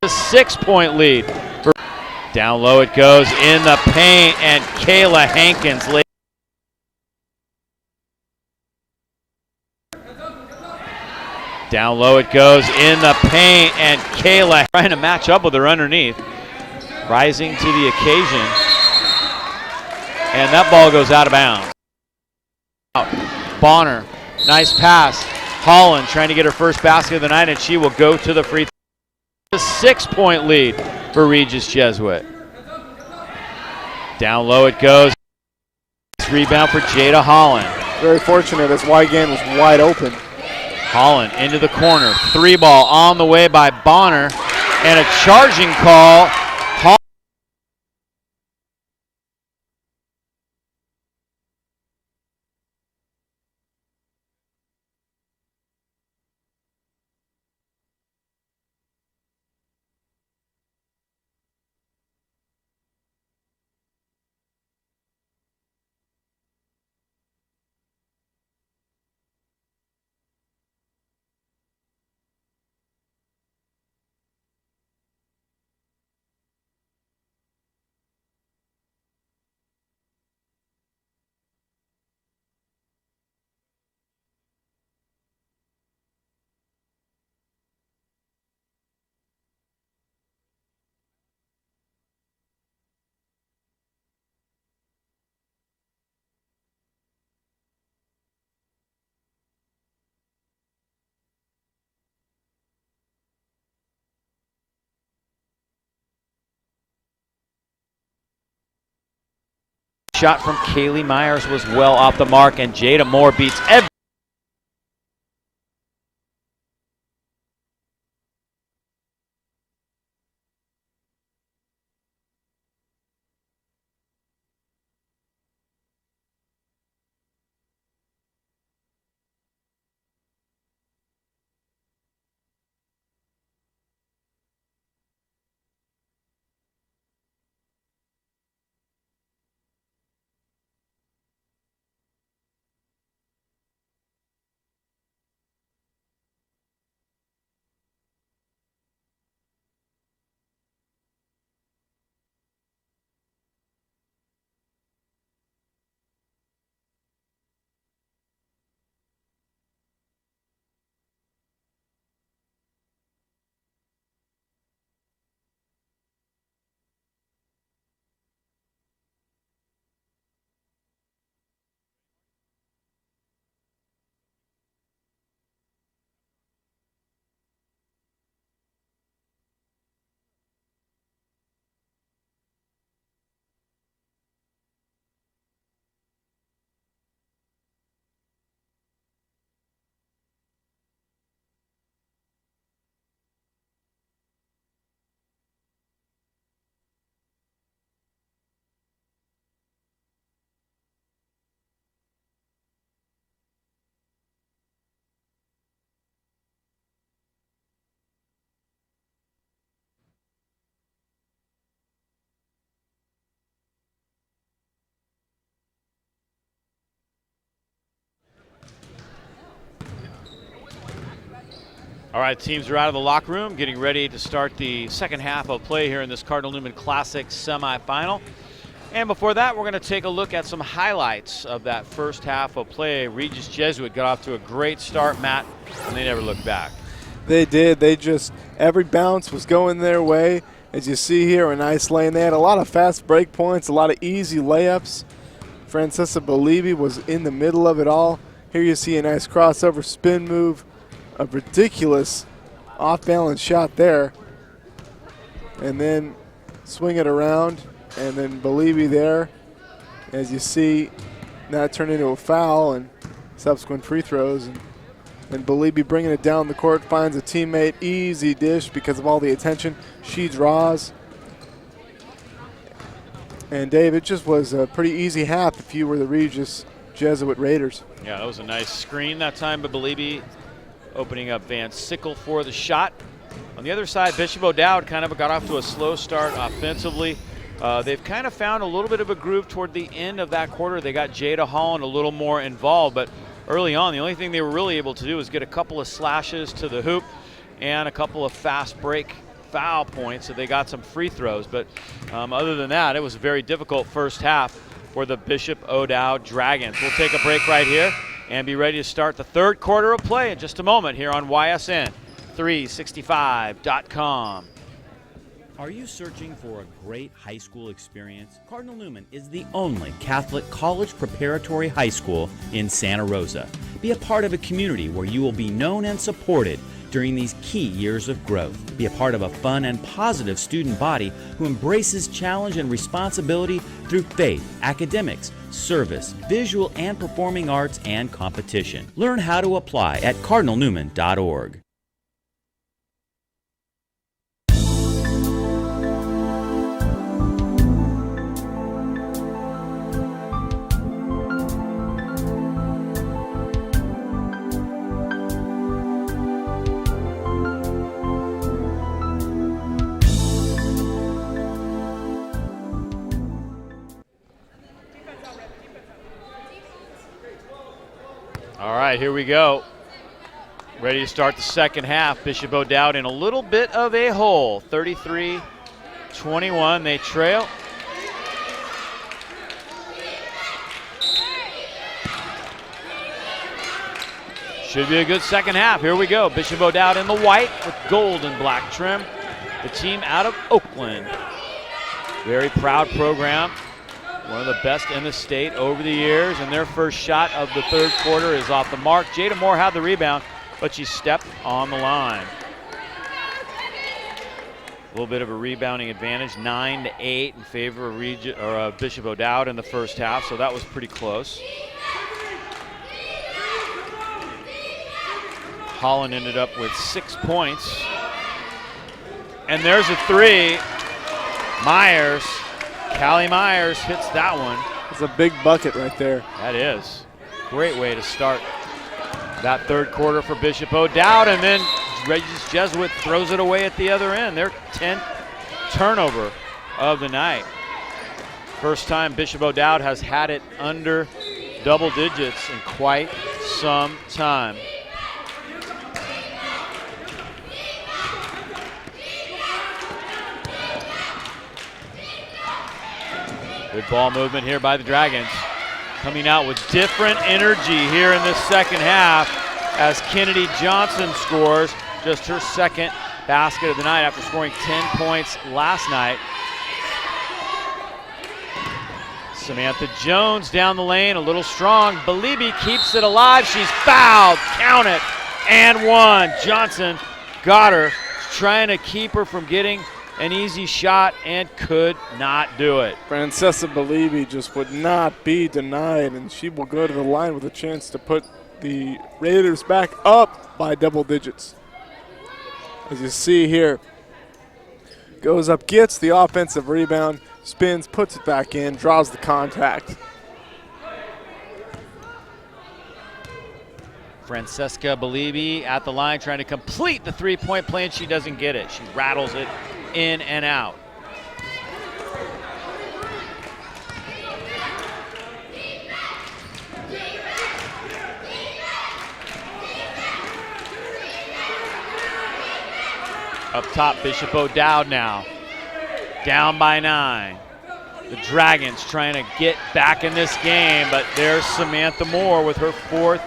A 6-point lead. Down low it goes in the paint, and Kayla Hankins lays. Down low it goes in the paint, and Kayla trying to match up with her underneath. Rising to the occasion. And that ball goes out of bounds. Bonner, nice pass. Holland trying to get her first basket of the night, and she will go to the free throw. A 6-point lead for Regis Jesuit. Down low it goes. Rebound for Jada Holland. Very fortunate as Wygan was wide open. Holland into the corner. 3-ball on the way by Bonner. And a charging call. Shot from Kaylee Myers was well off the mark, and Jada Moore beats every. All right, teams are out of the locker room, getting ready to start the second half of play here in this Cardinal Newman Classic semifinal. And before that, we're going to take a look at some highlights of that first half of play. Regis Jesuit got off to a great start, Matt, and they never looked back. They did. They just, every bounce was going their way. As you see here, a nice lane. They had a lot of fast break points, a lot of easy layups. Francesca Belibi was in the middle of it all. Here you see a nice crossover spin move. A ridiculous off-balance shot there. And then swing it around, and then Belibi there. As you see, that turned into a foul and subsequent free throws. And Belibi bringing it down the court, finds a teammate, easy dish because of all the attention she draws. And Dave, it just was a pretty easy half if you were the Regis Jesuit Raiders. Yeah, that was a nice screen that time by Belibi, opening up Van Sickle for the shot. On the other side, Bishop O'Dowd kind of got off to a slow start offensively. They've kind of found a little bit of a groove toward the end of that quarter. They got Jada Holland a little more involved, but early on, the only thing they were really able to do was get a couple of slashes to the hoop and a couple of fast break foul points, so they got some free throws. But other than that, it was a very difficult first half for the Bishop O'Dowd Dragons. We'll take a break right here and be ready to start the third quarter of play in just a moment here on YSN 365.com. Are you searching for a great high school experience? Cardinal Newman is the only Catholic college preparatory high school in Santa Rosa. Be a part of a community where you will be known and supported during these key years of growth. Be a part of a fun and positive student body who embraces challenge and responsibility through faith, academics, service, visual and performing arts, and competition. Learn how to apply at cardinalnewman.org. All right, here we go. Ready to start the second half. Bishop O'Dowd in a little bit of a hole. 33-21, they trail. Should be a good second half. Here we go. Bishop O'Dowd in the white with gold and black trim. The team out of Oakland. Very proud program. One of the best in the state over the years, and their first shot of the third quarter is off the mark. Jada Moore had the rebound, but she stepped on the line. A little bit of a rebounding advantage, 9-8 in favor of Bishop O'Dowd in the first half, so that was pretty close. Holland ended up with 6 points. And there's a three. Myers. Callie Myers hits that one. It's a big bucket right there. That is. Great way to start that third quarter for Bishop O'Dowd, and then Regis Jesuit throws it away at the other end. Their 10th turnover of the night. First time Bishop O'Dowd has had it under double digits in quite some time. Good ball movement here by the Dragons. Coming out with different energy here in this second half as Kennedy Johnson scores just her second basket of the night after scoring 10 points last night. Samantha Jones down the lane, a little strong. Balibi keeps it alive. She's fouled. Count it. And one. Johnson got her. Trying to keep her from getting an easy shot and could not do it. Francesca Balibi just would not be denied, and she will go to the line with a chance to put the Raiders back up by double digits. As you see here, goes up, gets the offensive rebound, spins, puts it back in, draws the contact. Francesca Balibi at the line trying to complete the three-point play, and she doesn't get it. She rattles it in and out. Up top, Bishop O'Dowd now. Down by 9. The Dragons trying to get back in this game, but there's Samantha Moore with her 4th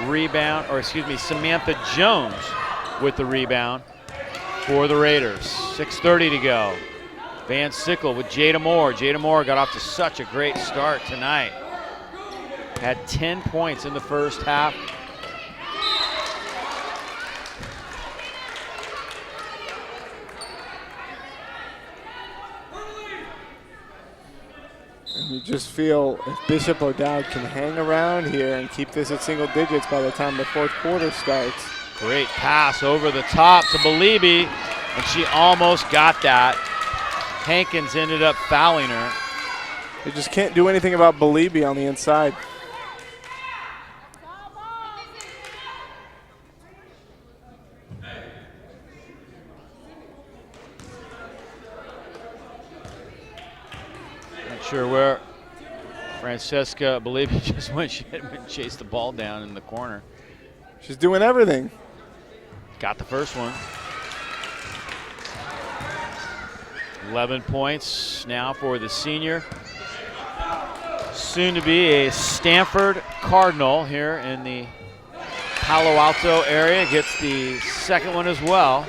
rebound, or excuse me, Samantha Jones with the rebound for the Raiders. 6:30 to go. Van Sickle with Jada Moore. Jada Moore got off to such a great start tonight. Had 10 points in the first half. And you just feel if Bishop O'Dowd can hang around here and keep this at single digits by the time the fourth quarter starts. Great pass over the top to Balibi, and she almost got that. Hankins ended up fouling her. They just can't do anything about Balibi on the inside. Not sure where Francesca Balibi just went. She went and chased the ball down in the corner. She's doing everything. Got the first one. 11 points now for the senior. Soon to be a Stanford Cardinal here in the Palo Alto area. Gets the second one as well.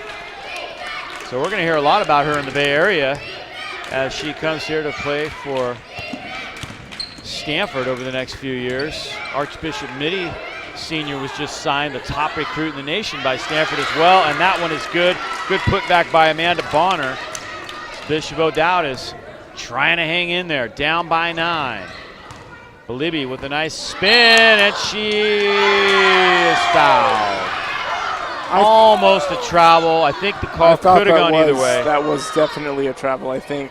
So we're going to hear a lot about her in the Bay Area as she comes here to play for Stanford over the next few years. Archbishop Mitty Sr. was just signed the top recruit in the nation by Stanford as well, and that one is good. Good putback by Amanda Bonner. Bishop O'Dowd is trying to hang in there, down by 9. Belibi with a nice spin, and she is fouled. Almost a travel. I think the call could have gone either way. That was definitely a travel. I think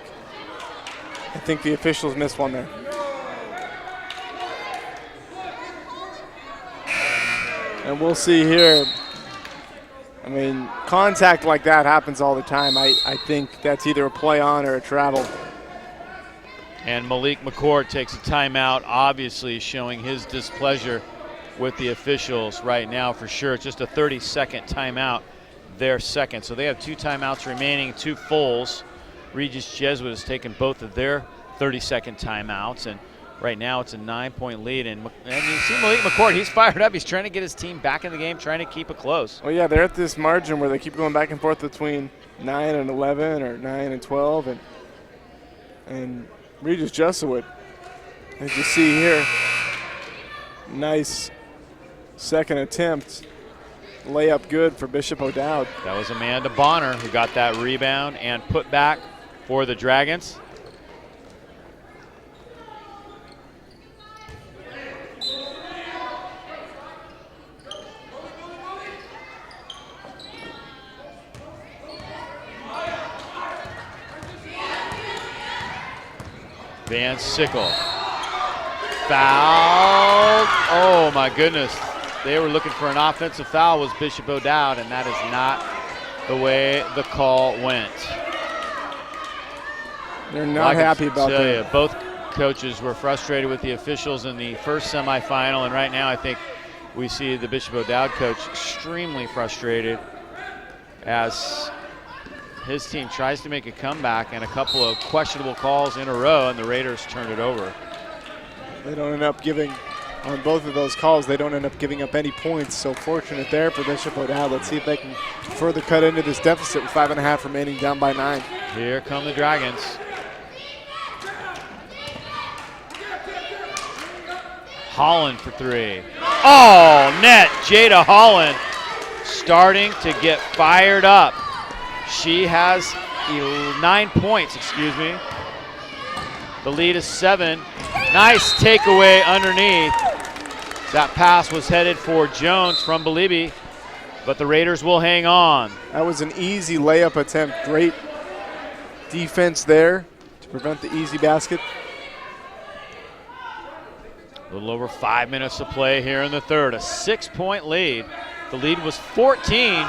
the officials missed one there. And we'll see here. I mean, contact like that happens all the time. I think that's either a play on or a travel. And Malik McCord takes a timeout, obviously showing his displeasure with the officials right now for sure. It's just a 30-second timeout, their second. So they have 2 timeouts remaining, 2 fulls. Regis Jesuit has taken both of their 30-second timeouts, and right now it's a 9-point lead. And you see Malik McCord, he's fired up. He's trying to get his team back in the game, trying to keep it close. Well, yeah, they're at this margin where they keep going back and forth between 9 and 11 or 9 and 12. And Regis Jesuit, as you see here, nice second attempt. Layup good for Bishop O'Dowd. That was Amanda Bonner who got that rebound and put back for the Dragons. Van Sickle. Fouled. Oh my goodness. They were looking for an offensive foul, was Bishop O'Dowd, and that is not the way the call went. They're not happy about that. You, both coaches were frustrated with the officials in the first semifinal, and right now I think we see the Bishop O'Dowd coach extremely frustrated as his team tries to make a comeback, and a couple of questionable calls in a row, and the Raiders turned it over. They don't end up giving, on both of those calls, they don't end up giving up any points. So fortunate there for Bishop O'Dowd. Let's see if they can further cut into this deficit with 5.5 remaining, down by 9. Here come the Dragons. Holland for 3. Oh, net. Jada Holland starting to get fired up. She has 9 points, excuse me. The lead is 7. Nice takeaway underneath. That pass was headed for Jones from Belibi, but the Raiders will hang on. That was an easy layup attempt. Great defense there to prevent the easy basket. A little over 5 minutes to play here in the third. A 6-point lead. The lead was 14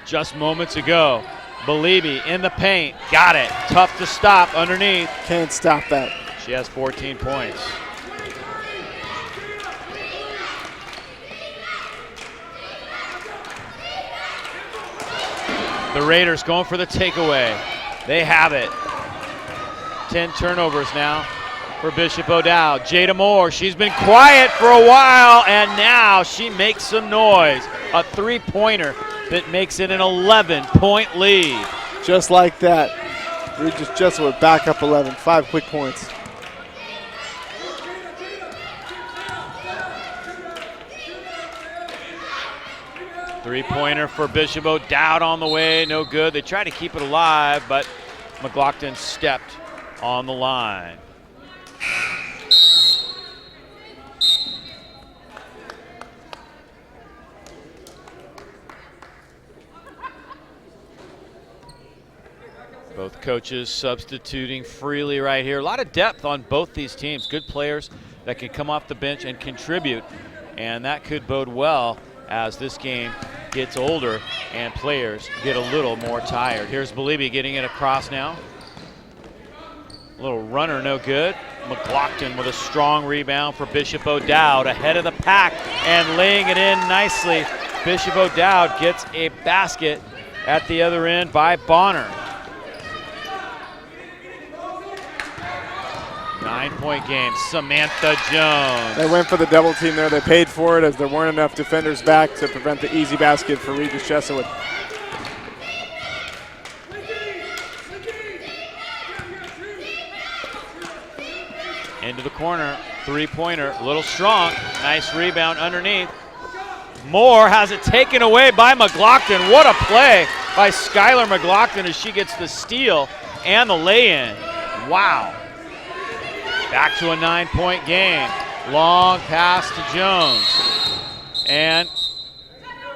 just moments ago. Belibi in the paint. Got it. Tough to stop underneath. Can't stop that. She has 14 points. The Raiders going for the takeaway. They have it. 10 turnovers now for Bishop O'Dowd. Jada Moore, she's been quiet for a while, and now she makes some noise. A 3-pointer that makes it an 11-point lead. Just like that. Regis Jesuit back up 11. 5 quick points. Three-pointer for Bishop O'Dowd on the way, no good. They tried to keep it alive, but McLaughlin stepped on the line. Both coaches substituting freely right here. A lot of depth on both these teams. Good players that can come off the bench and contribute, and that could bode well as this game gets older and players get a little more tired. Here's Belibi getting it across now. A little runner, no good. McLaughlin with a strong rebound for Bishop O'Dowd, ahead of the pack and laying it in nicely. Bishop O'Dowd gets a basket at the other end by Bonner. 9-point game. Samantha Jones. They went for the double team there. They paid for it as there weren't enough defenders back to prevent the easy basket for Regis Jesuit. Into the corner, three-pointer, a little strong. Nice rebound underneath. Moore has it taken away by McLaughlin. What a play by Skylar McLaughlin as she gets the steal and the lay-in. Wow. Back to a 9-point game. Long pass to Jones. And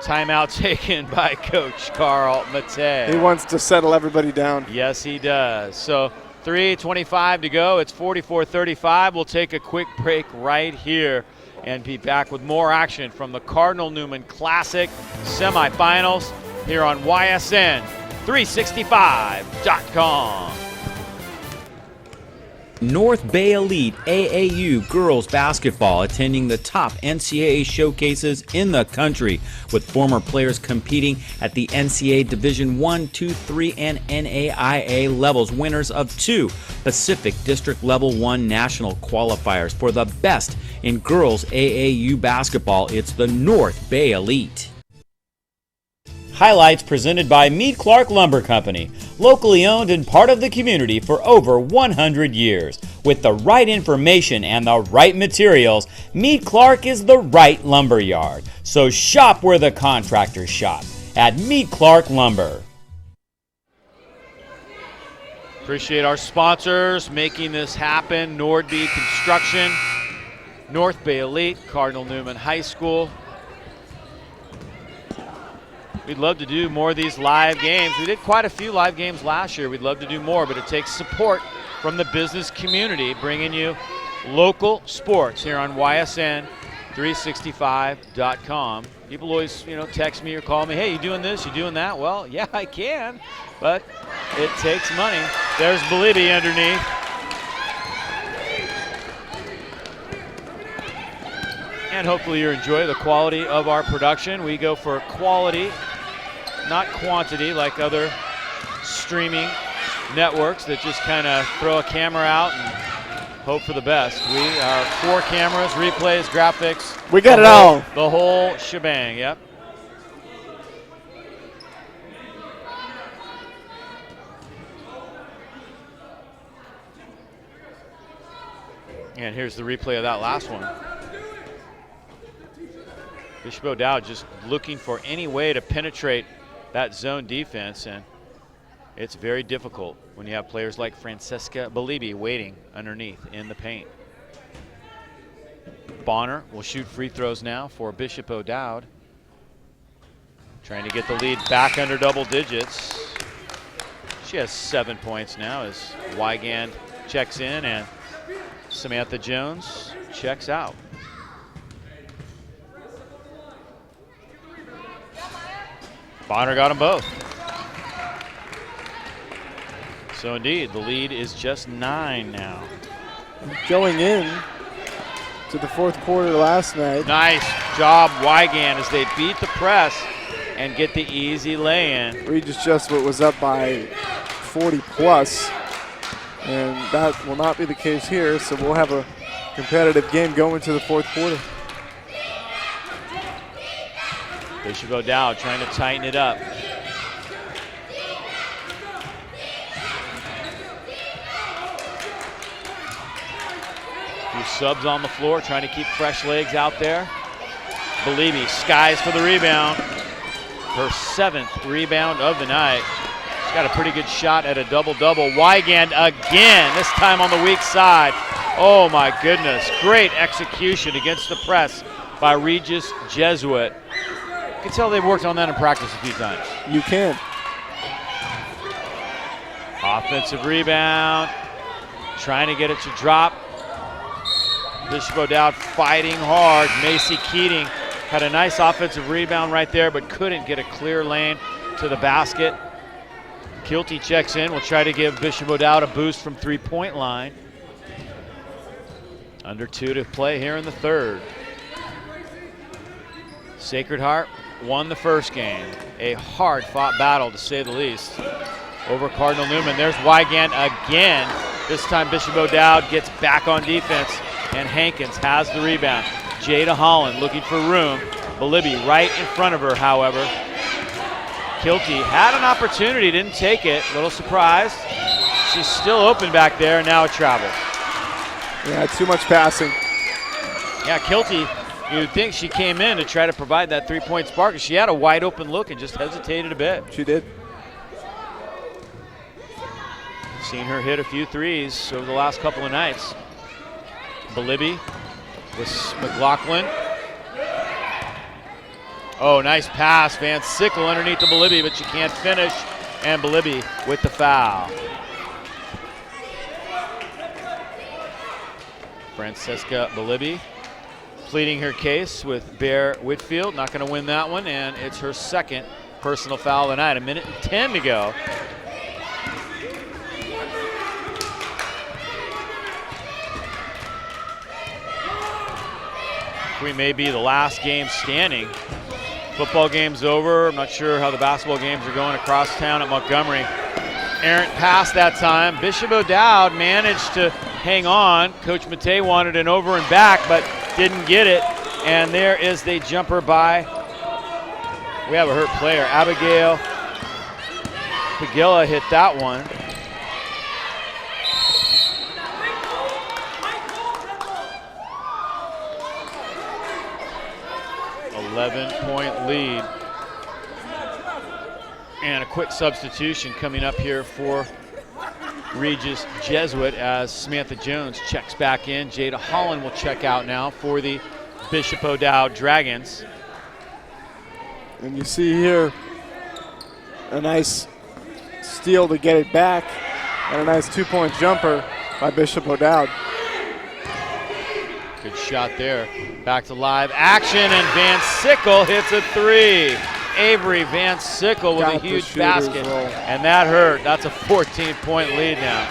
timeout taken by Coach Carl Mate. He wants to settle everybody down. Yes, he does. So 3:25 to go. It's 44-35. We'll take a quick break right here and be back with more action from the Cardinal Newman Classic semifinals here on YSN 365.com. North Bay Elite AAU girls basketball attending the top NCAA showcases in the country, with former players competing at the NCAA Division I, II, III, and NAIA levels, winners of 2 Pacific District Level 1 national qualifiers. For the best in girls AAU basketball, it's the North Bay Elite. Highlights presented by Meade Clark Lumber Company, locally owned and part of the community for over 100 years. With the right information and the right materials, Meade Clark is the right lumber yard. So shop where the contractors shop, at Meade Clark Lumber. Appreciate our sponsors making this happen. Nordby Construction, North Bay Elite, Cardinal Newman High School. We'd love to do more of these live games. We did quite a few live games last year. We'd love to do more, but it takes support from the business community, bringing you local sports here on YSN365.com. People always, text me or call me, hey, you doing this, you doing that? Well, yeah, I can, but it takes money. There's Belibi underneath. And hopefully you enjoy the quality of our production. We go for quality, not quantity like other streaming networks that just kind of throw a camera out and hope for the best. We are 4 cameras, replays, graphics. We got it all. The whole shebang, yep. And here's the replay of that last one. Bishop O'Dowd just looking for any way to penetrate that zone defense, and it's very difficult when you have players like Francesca Belibi waiting underneath in the paint. Bonner will shoot free throws now for Bishop O'Dowd. Trying to get the lead back under double digits. She has 7 points now as Wygand checks in and Samantha Jones checks out. Bonner got them both. So indeed, the lead is just 9 now. Going in to the fourth quarter last night. Nice job, Wygand, as they beat the press and get the easy lay-in. Regis Jesuit was up by 40 plus, and that will not be the case here, so we'll have a competitive game going to the fourth quarter. Bishop O'Dowd trying to tighten it up. Few subs on the floor, trying to keep fresh legs out there. Belibi skies for the rebound. Her 7th rebound of the night. She's got a pretty good shot at a double-double. Wygand again, this time on the weak side. Oh my goodness, great execution against the press by Regis Jesuit. You can tell they've worked on that in practice a few times. You can. Offensive rebound, trying to get it to drop. Bishop O'Dowd fighting hard. Macy Keating had a nice offensive rebound right there, but couldn't get a clear lane to the basket. Kilty checks in. We'll try to give Bishop O'Dowd a boost from three-point line. Under 2 to play here in the third. Sacred Heart won the first game. A hard-fought battle, to say the least, over Cardinal Newman. There's Wygand again. This time Bishop O'Dowd gets back on defense, and Hankins has the rebound. Jada Holland looking for room. Belibby right in front of her, however. Kilty had an opportunity, didn't take it. Little surprised. She's still open back there, and now a travel. Yeah, too much passing. Yeah, Kilty, you'd think she came in to try to provide that three-point spark. She had a wide open look and just hesitated a bit. She did. Seen her hit a few threes over the last couple of nights. Belibby with McLaughlin. Oh, nice pass. Van Sickle underneath the Belibby, but she can't finish. And Belibby with the foul. Francesca Belibby pleading her case with Bear Whitfield. Not going to win that one, and it's her second personal foul of the night. 1:10 to go. We may be the last game standing. Football game's over. I'm not sure how the basketball games are going across town at Montgomery. Errant pass that time. Bishop O'Dowd managed to hang on. Coach Matei wanted an over and back, but didn't get it. And there is the jumper by, we have a hurt player. Abigail Pagilla hit that one. 11-point lead. And a quick substitution coming up here for Regis Jesuit as Samantha Jones checks back in. Jada Holland will check out now for the Bishop O'Dowd Dragons. And you see here a nice steal to get it back, and a nice two-point jumper by Bishop O'Dowd. Good shot there. Back to live action, and Van Sickle hits a three. Avery Van Sickle with a huge basket, and that hurt. That's a 14-point lead now.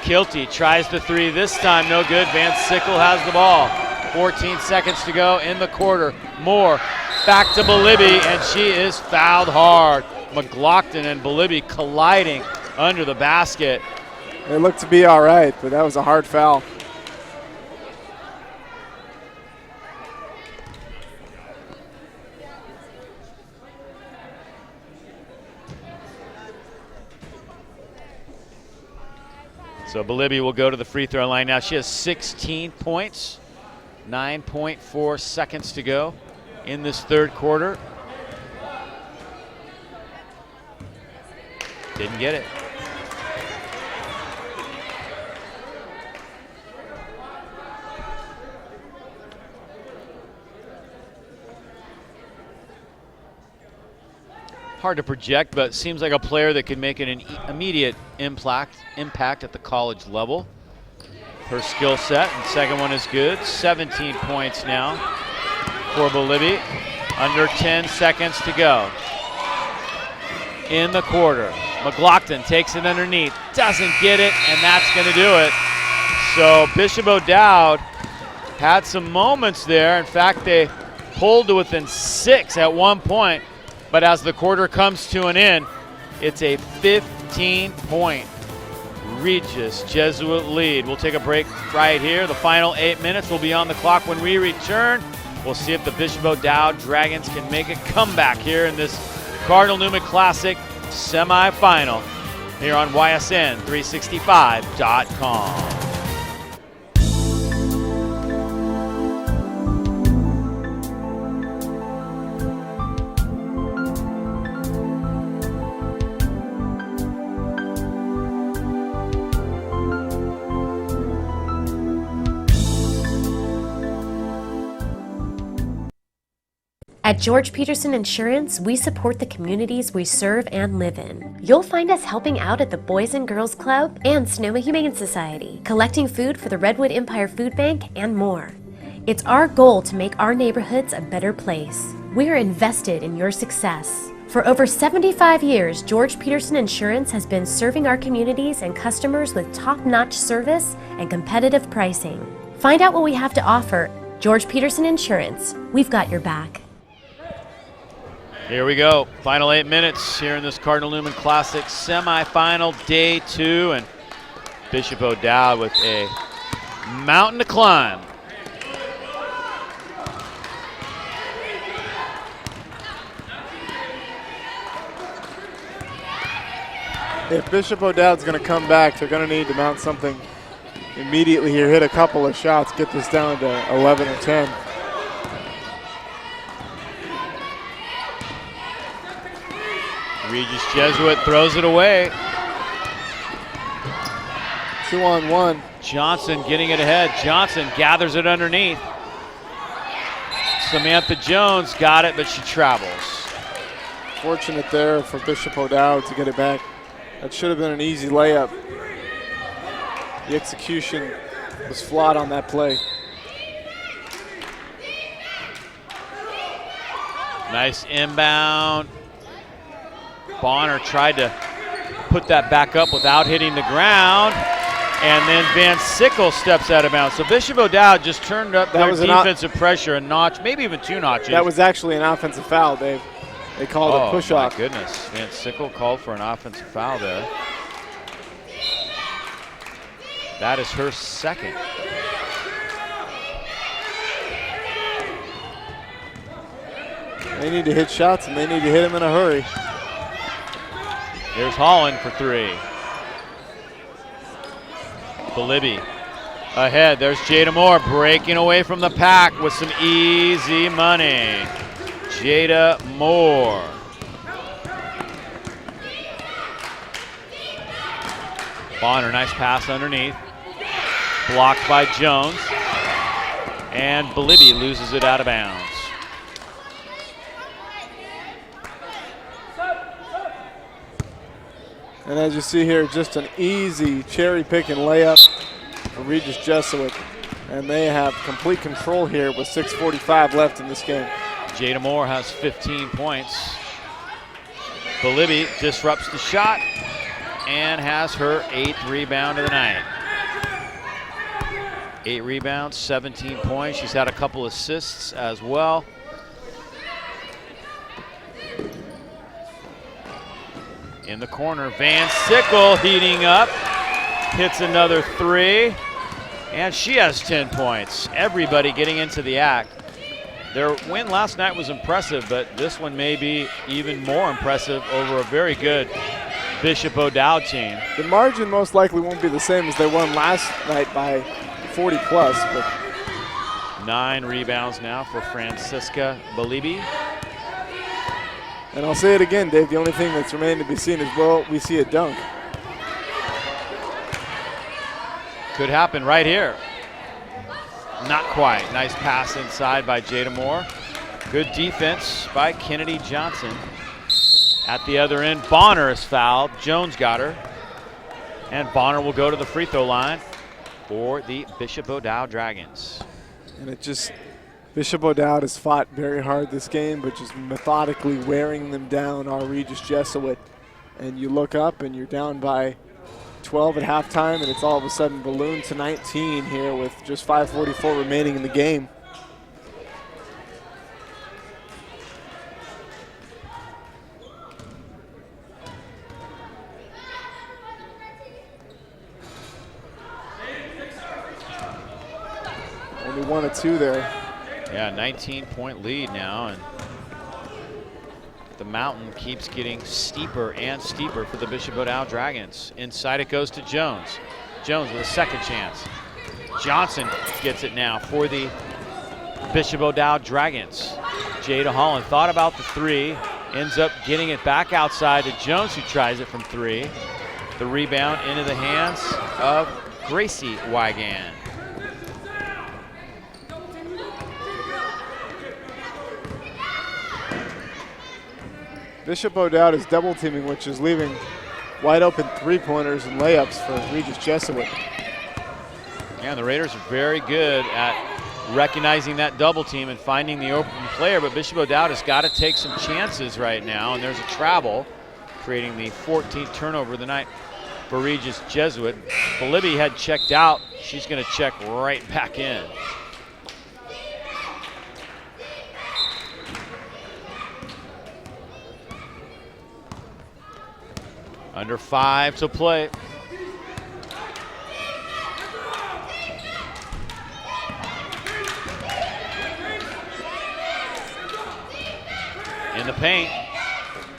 Kilty tries the three this time, no good. Van Sickle has the ball. 14 seconds to go in the quarter. Moore back to Belibby, and she is fouled hard. McLaughlin and Belibby colliding under the basket. They looked to be all right, but that was a hard foul. So Belibby will go to the free throw line now. She has 16 points, 9.4 seconds to go in this third quarter. Didn't get it. Hard to project, but seems like a player that could make an immediate impact at the college level. Her skill set, and second one is good. 17 points now for Belibby. Under 10 seconds to go in the quarter. McLaughlin takes it underneath, doesn't get it, and that's going to do it. So Bishop O'Dowd had some moments there. In fact, they pulled to within 6 at one point. But as the quarter comes to an end, it's a 15-point Regis Jesuit lead. We'll take a break right here. The final 8 minutes will be on the clock when we return. We'll see if the Bishop O'Dowd Dragons can make a comeback here in this Cardinal Newman Classic semifinal here on YSN365.com. At George Peterson Insurance, we support the communities we serve and live in. You'll find us helping out at the Boys and Girls Club and Sonoma Humane Society, collecting food for the Redwood Empire Food Bank, and more. It's our goal to make our neighborhoods a better place. We are invested in your success. For over 75 years, George Peterson Insurance has been serving our communities and customers with top-notch service and competitive pricing. Find out what we have to offer. George Peterson Insurance, we've got your back. Here we go. Final 8 minutes here in this Cardinal Newman Classic semifinal day 2. And Bishop O'Dowd with a mountain to climb. If Bishop O'Dowd's going to come back, they're going to need to mount something immediately here, hit a couple of shots, get this down to 11 or 10. Regis Jesuit throws it away. 2-on-1. Johnson getting it ahead. Johnson gathers it underneath. Samantha Jones got it, but she travels. Fortunate there for Bishop O'Dowd to get it back. That should have been an easy layup. The execution was flawed on that play. Nice inbound. Bonner tried to put that back up without hitting the ground. And then Van Sickle steps out of bounds. So Bishop O'Dowd just turned up their defensive pressure a notch, maybe even 2 notches. That was actually an offensive foul, Dave. They called a push-off. Oh, my goodness. Van Sickle called for an offensive foul there. That is her second. They need to hit shots, and they need to hit them in a hurry. Here's Holland for 3. Belibby ahead. There's Jada Moore breaking away from the pack with some easy money. Jada Moore. Bonner, nice pass underneath. Blocked by Jones. And Belibby loses it out of bounds. And as you see here, just an easy cherry-picking layup for Regis Jesuit. And they have complete control here with 6:45 left in this game. Jada Moore has 15 points. Belibby disrupts the shot and has her 8th rebound of the night. 8 rebounds, 17 points. She's had a couple assists as well. In the corner, Van Sickle heating up, hits another 3, and she has 10 points. Everybody getting into the act. Their win last night was impressive, but this one may be even more impressive over a very good Bishop O'Dowd team. The margin most likely won't be the same as they won last night by 40 plus. But 9 rebounds now for Francisca Belibby. And I'll say it again, Dave, the only thing that's remaining to be seen is, will we see a dunk? Could happen right here. Not quite. Nice pass inside by Jada Moore. Good defense by Kennedy Johnson. At the other end, Bonner is fouled. Jones got her. And Bonner will go to the free throw line for the Bishop O'Dowd Dragons. And it just, Bishop O'Dowd has fought very hard this game, but just methodically wearing them down are Regis Jesuit. And you look up and you're down by 12 at halftime, and it's all of a sudden ballooned to 19 here with just 5:44 remaining in the game. Only 1 or 2 there. Yeah, 19-point lead now, and the mountain keeps getting steeper and steeper for the Bishop O'Dowd Dragons. Inside it goes to Jones. Jones with a second chance. Johnson gets it now for the Bishop O'Dowd Dragons. Jada Holland thought about the 3, ends up getting it back outside to Jones, who tries it from 3. The rebound into the hands of Gracie Wigan. Bishop O'Dowd is double teaming, which is leaving wide open 3-pointers and layups for Regis Jesuit. Yeah, the Raiders are very good at recognizing that double team and finding the open player, but Bishop O'Dowd has got to take some chances right now, and there's a travel, creating the 14th turnover of the night for Regis Jesuit. Belibby had checked out. She's going to check right back in. Under 5 to play. In the paint.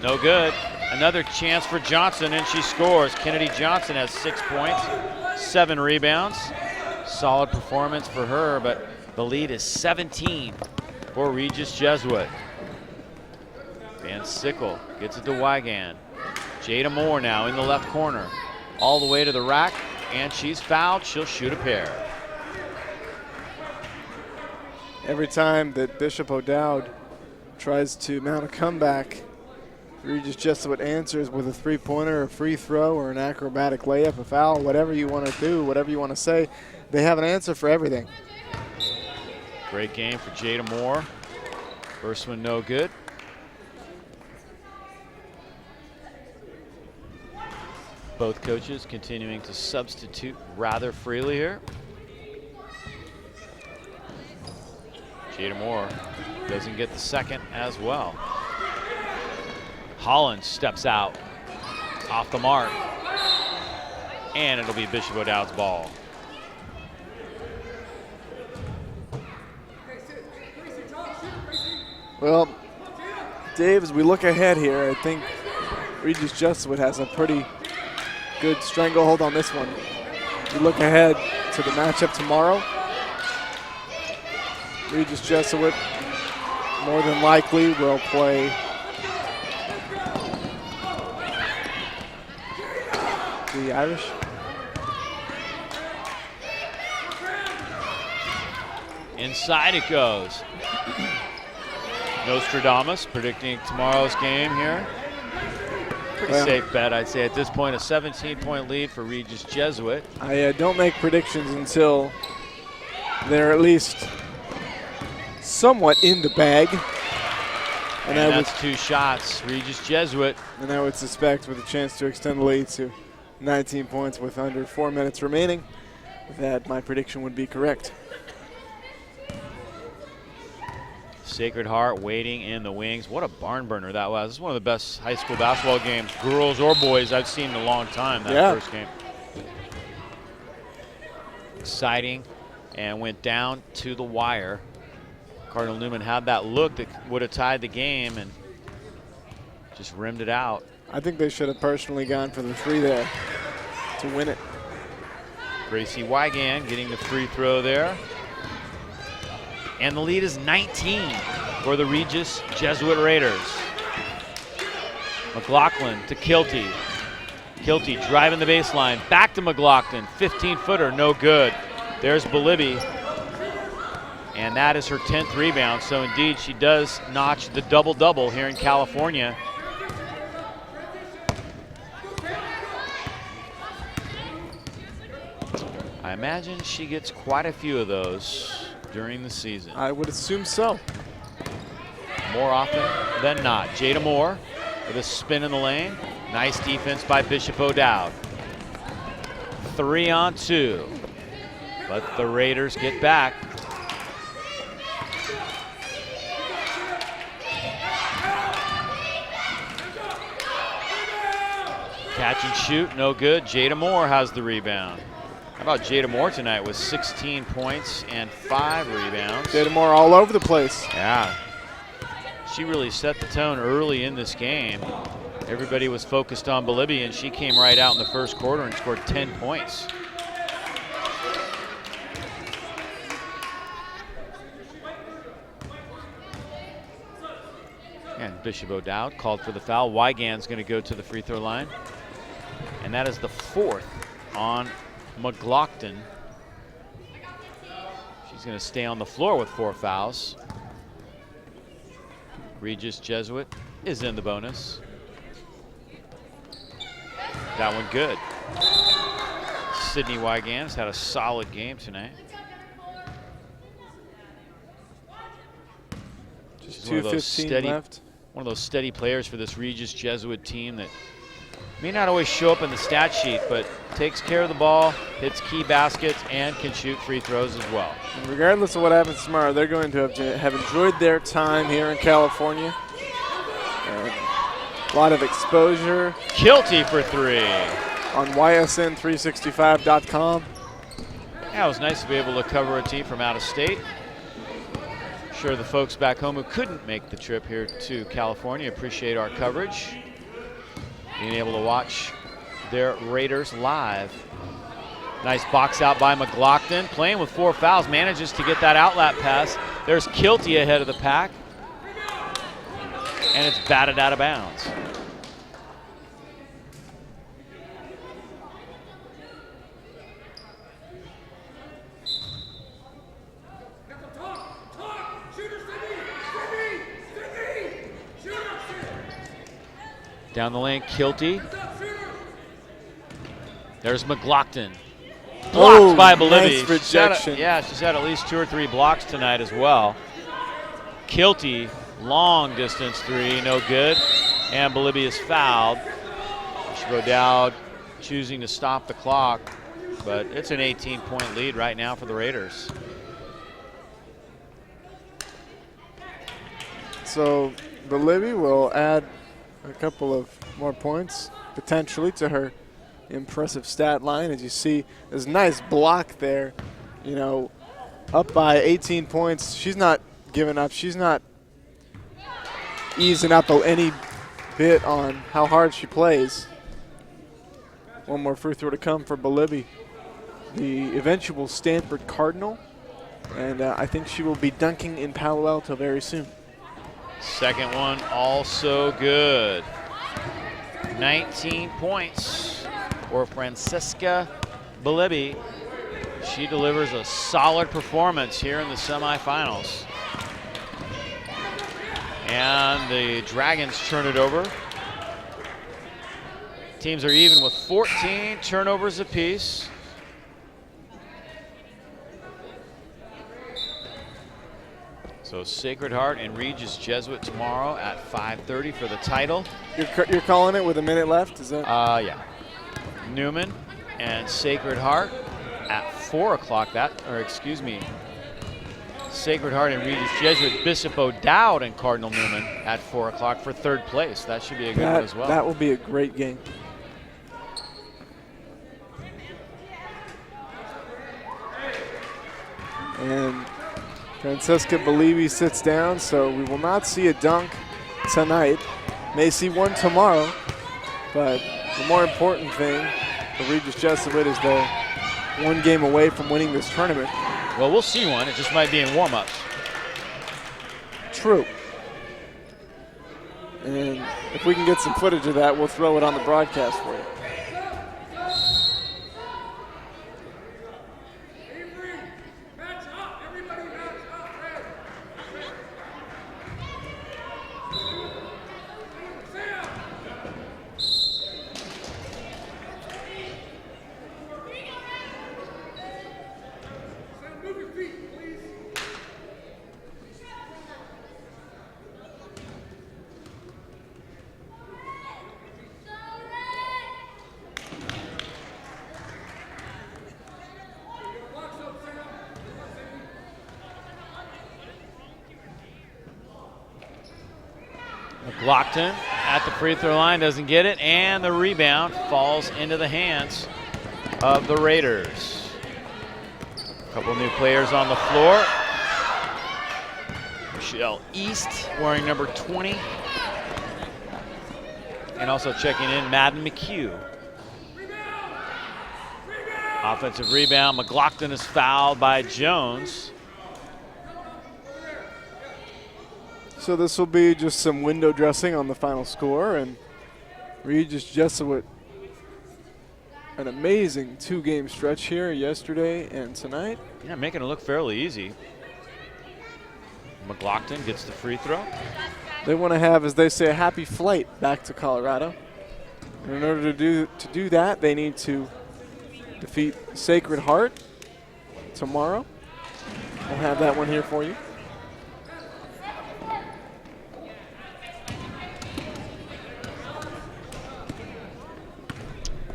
No good. Another chance for Johnson, and she scores. Kennedy Johnson has 6 points, 7 rebounds. Solid performance for her, but the lead is 17 for Regis Jesuit. Van Sickle gets it to Wiegand. Jada Moore now in the left corner. All the way to the rack, and she's fouled. She'll shoot a pair. Every time that Bishop O'Dowd tries to mount a comeback, Regis Jesuit answers with a three-pointer, a free throw, or an acrobatic layup, a foul, whatever you want to do, whatever you want to say. They have an answer for everything. Great game for Jada Moore. First one no good. Both coaches continuing to substitute rather freely here. Jada Moore doesn't get the second as well. Holland steps out off the mark, and it'll be Bishop O'Dowd's ball. Well, Dave, as we look ahead here, I think Regis Jesuit has a pretty good stranglehold on this one. We look ahead to the matchup tomorrow. Regis Jesuit more than likely will play the Irish. Inside it goes. Nostradamus predicting tomorrow's game here. Pretty safe bet, I'd say, at this point. A 17-point lead for Regis Jesuit. I don't make predictions until they're at least somewhat in the bag. And that's 2 shots, Regis Jesuit. And I would suspect with a chance to extend the lead to 19 points with under 4 minutes remaining, that my prediction would be correct. Sacred Heart waiting in the wings. What a barn burner that was. This is one of the best high school basketball games, girls or boys, I've seen in a long time, that first game. Exciting, and went down to the wire. Cardinal Newman had that look that would have tied the game and just rimmed it out. I think they should have personally gone for the 3 there to win it. Gracie Wiegand getting the free throw there. And the lead is 19 for the Regis Jesuit Raiders. McLaughlin to Kilty. Kilty driving the baseline. Back to McLaughlin. 15-footer, no good. There's Belibi. And that is her 10th rebound. So indeed, she does notch the double-double here in California. I imagine she gets quite a few of those during the season. I would assume so. More often than not. Jada Moore with a spin in the lane. Nice defense by Bishop O'Dowd. 3 on 2. But the Raiders get back. Catch and shoot, no good. Jada Moore has the rebound. How about Jada Moore tonight with 16 points and 5 rebounds? Jada Moore all over the place. Yeah. She really set the tone early in this game. Everybody was focused on Bolivia, and she came right out in the first quarter and scored 10 points. And Bishop O'Dowd called for the foul. Wygand's going to go to the free throw line. And that is the 4th on McLaughlin. She's going to stay on the floor with 4 fouls. Regis Jesuit is in the bonus. That one good. Sydney Wygand's had a solid game tonight. Just 2:15 left. One of those steady players for this Regis Jesuit team that may not always show up in the stat sheet, but takes care of the ball, hits key baskets, and can shoot free throws as well. And regardless of what happens tomorrow, they're going to have enjoyed their time here in California. A lot of exposure. Kilty for 3. On YSN365.com. Yeah, it was nice to be able to cover a team from out of state. sure the folks back home who couldn't make the trip here to California appreciate our coverage, being able to watch their Raiders live. Nice box out by McLaughlin, playing with 4 fouls, manages to get that outlet pass. There's Kilty ahead of the pack, and it's batted out of bounds. Down the lane, Kilty. There's McLaughlin. Blocked by Bolivia. Nice rejection. She's had at least 2 or 3 blocks tonight as well. Kilty, long distance 3, no good. And Bolivia's fouled. She down, choosing to stop the clock, but it's an 18-point lead right now for the Raiders. So Bolivia will add a couple of more points potentially to her impressive stat line. As you see, there's a nice block there, you know, up by 18 points. She's not giving up. She's not easing up any bit on how hard she plays. One more free throw to come for Bolivia, the eventual Stanford Cardinal, and I think she will be dunking in Palo Alto very soon. Second one also good. 19 points for Francesca Bolivia. She delivers a solid performance here in the semifinals. And the Dragons turn it over. Teams are even with 14 turnovers apiece. So Sacred Heart and Regis Jesuit tomorrow at 5:30 for the title. You're calling it with a minute left, is that? Yeah. Newman and Sacred Heart at 4 o'clock. Sacred Heart and Regis Jesuit, Bishop O'Dowd and Cardinal Newman at 4 o'clock for 3rd place. That should be a good one as well. That will be a great game. And Francesca Bolivia sits down, so we will not see a dunk tonight. May see one tomorrow, but the more important thing for Regis Jesuit is they're 1 game away from winning this tournament. Well, we'll see one. It just might be in warm-ups. True. And if we can get some footage of that, we'll throw it on the broadcast for you. McLaughlin at the free throw line, doesn't get it, and the rebound falls into the hands of the Raiders. A couple new players on the floor. Michelle East wearing number 20. And also checking in Madden McHugh. Offensive rebound, McLaughlin is fouled by Jones. So this will be just some window dressing on the final score, and Regis Jesuit, an amazing 2-game stretch here yesterday and tonight. Yeah, making it look fairly easy. McLaughlin gets the free throw. They want to have, as they say, a happy flight back to Colorado. And in order to do that, they need to defeat Sacred Heart tomorrow. We'll have that one here for you.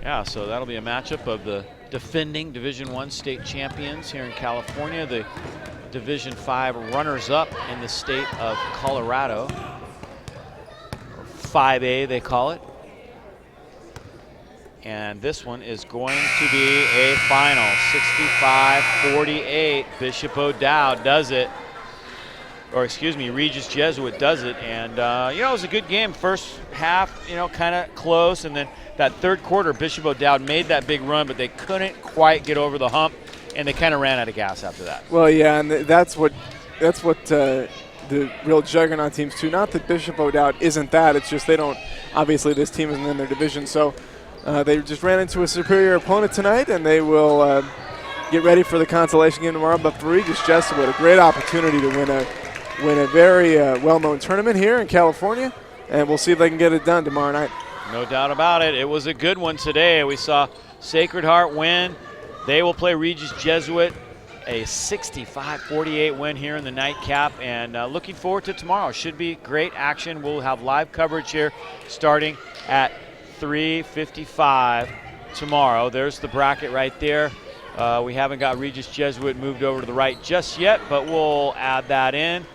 Yeah, so that'll be a matchup of the defending Division I state champions here in California, the Division V runners-up in the state of Colorado, or 5A they call it. And this one is going to be a final, 65-48. Bishop O'Dowd does it. Regis Jesuit does it. And, it was a good game. First half, kind of close. And then that third quarter, Bishop O'Dowd made that big run, but they couldn't quite get over the hump. And they kind of ran out of gas after that. Well, yeah, and that's what the real juggernaut teams too. Not that Bishop O'Dowd isn't that. It's just they don't. Obviously, this team isn't in their division, so they just ran into a superior opponent tonight, and they will get ready for the consolation game tomorrow. But for Regis Jesuit, a great opportunity to win a very well-known tournament here in California, and we'll see if they can get it done tomorrow night. No doubt about it. It was a good one today. We saw Sacred Heart win. They will play Regis Jesuit, a 65-48 win here in the nightcap, and looking forward to tomorrow. Should be great action. We'll have live coverage here starting at 3:55 tomorrow. There's the bracket right there. We haven't got Regis Jesuit moved over to the right just yet, but we'll add that in.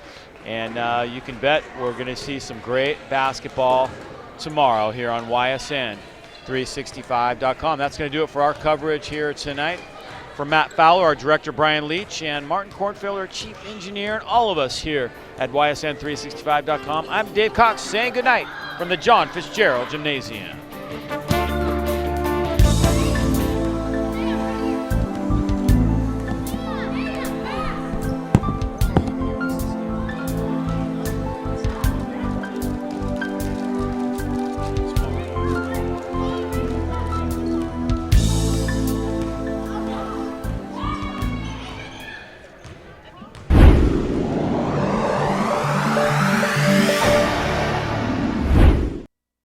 And you can bet we're going to see some great basketball tomorrow here on YSN365.com. That's going to do it for our coverage here tonight. For Matt Fowler, our director Brian Leach, and Martin Kornfelder, our chief engineer, and all of us here at YSN365.com, I'm Dave Cox saying goodnight from the John Fitzgerald Gymnasium.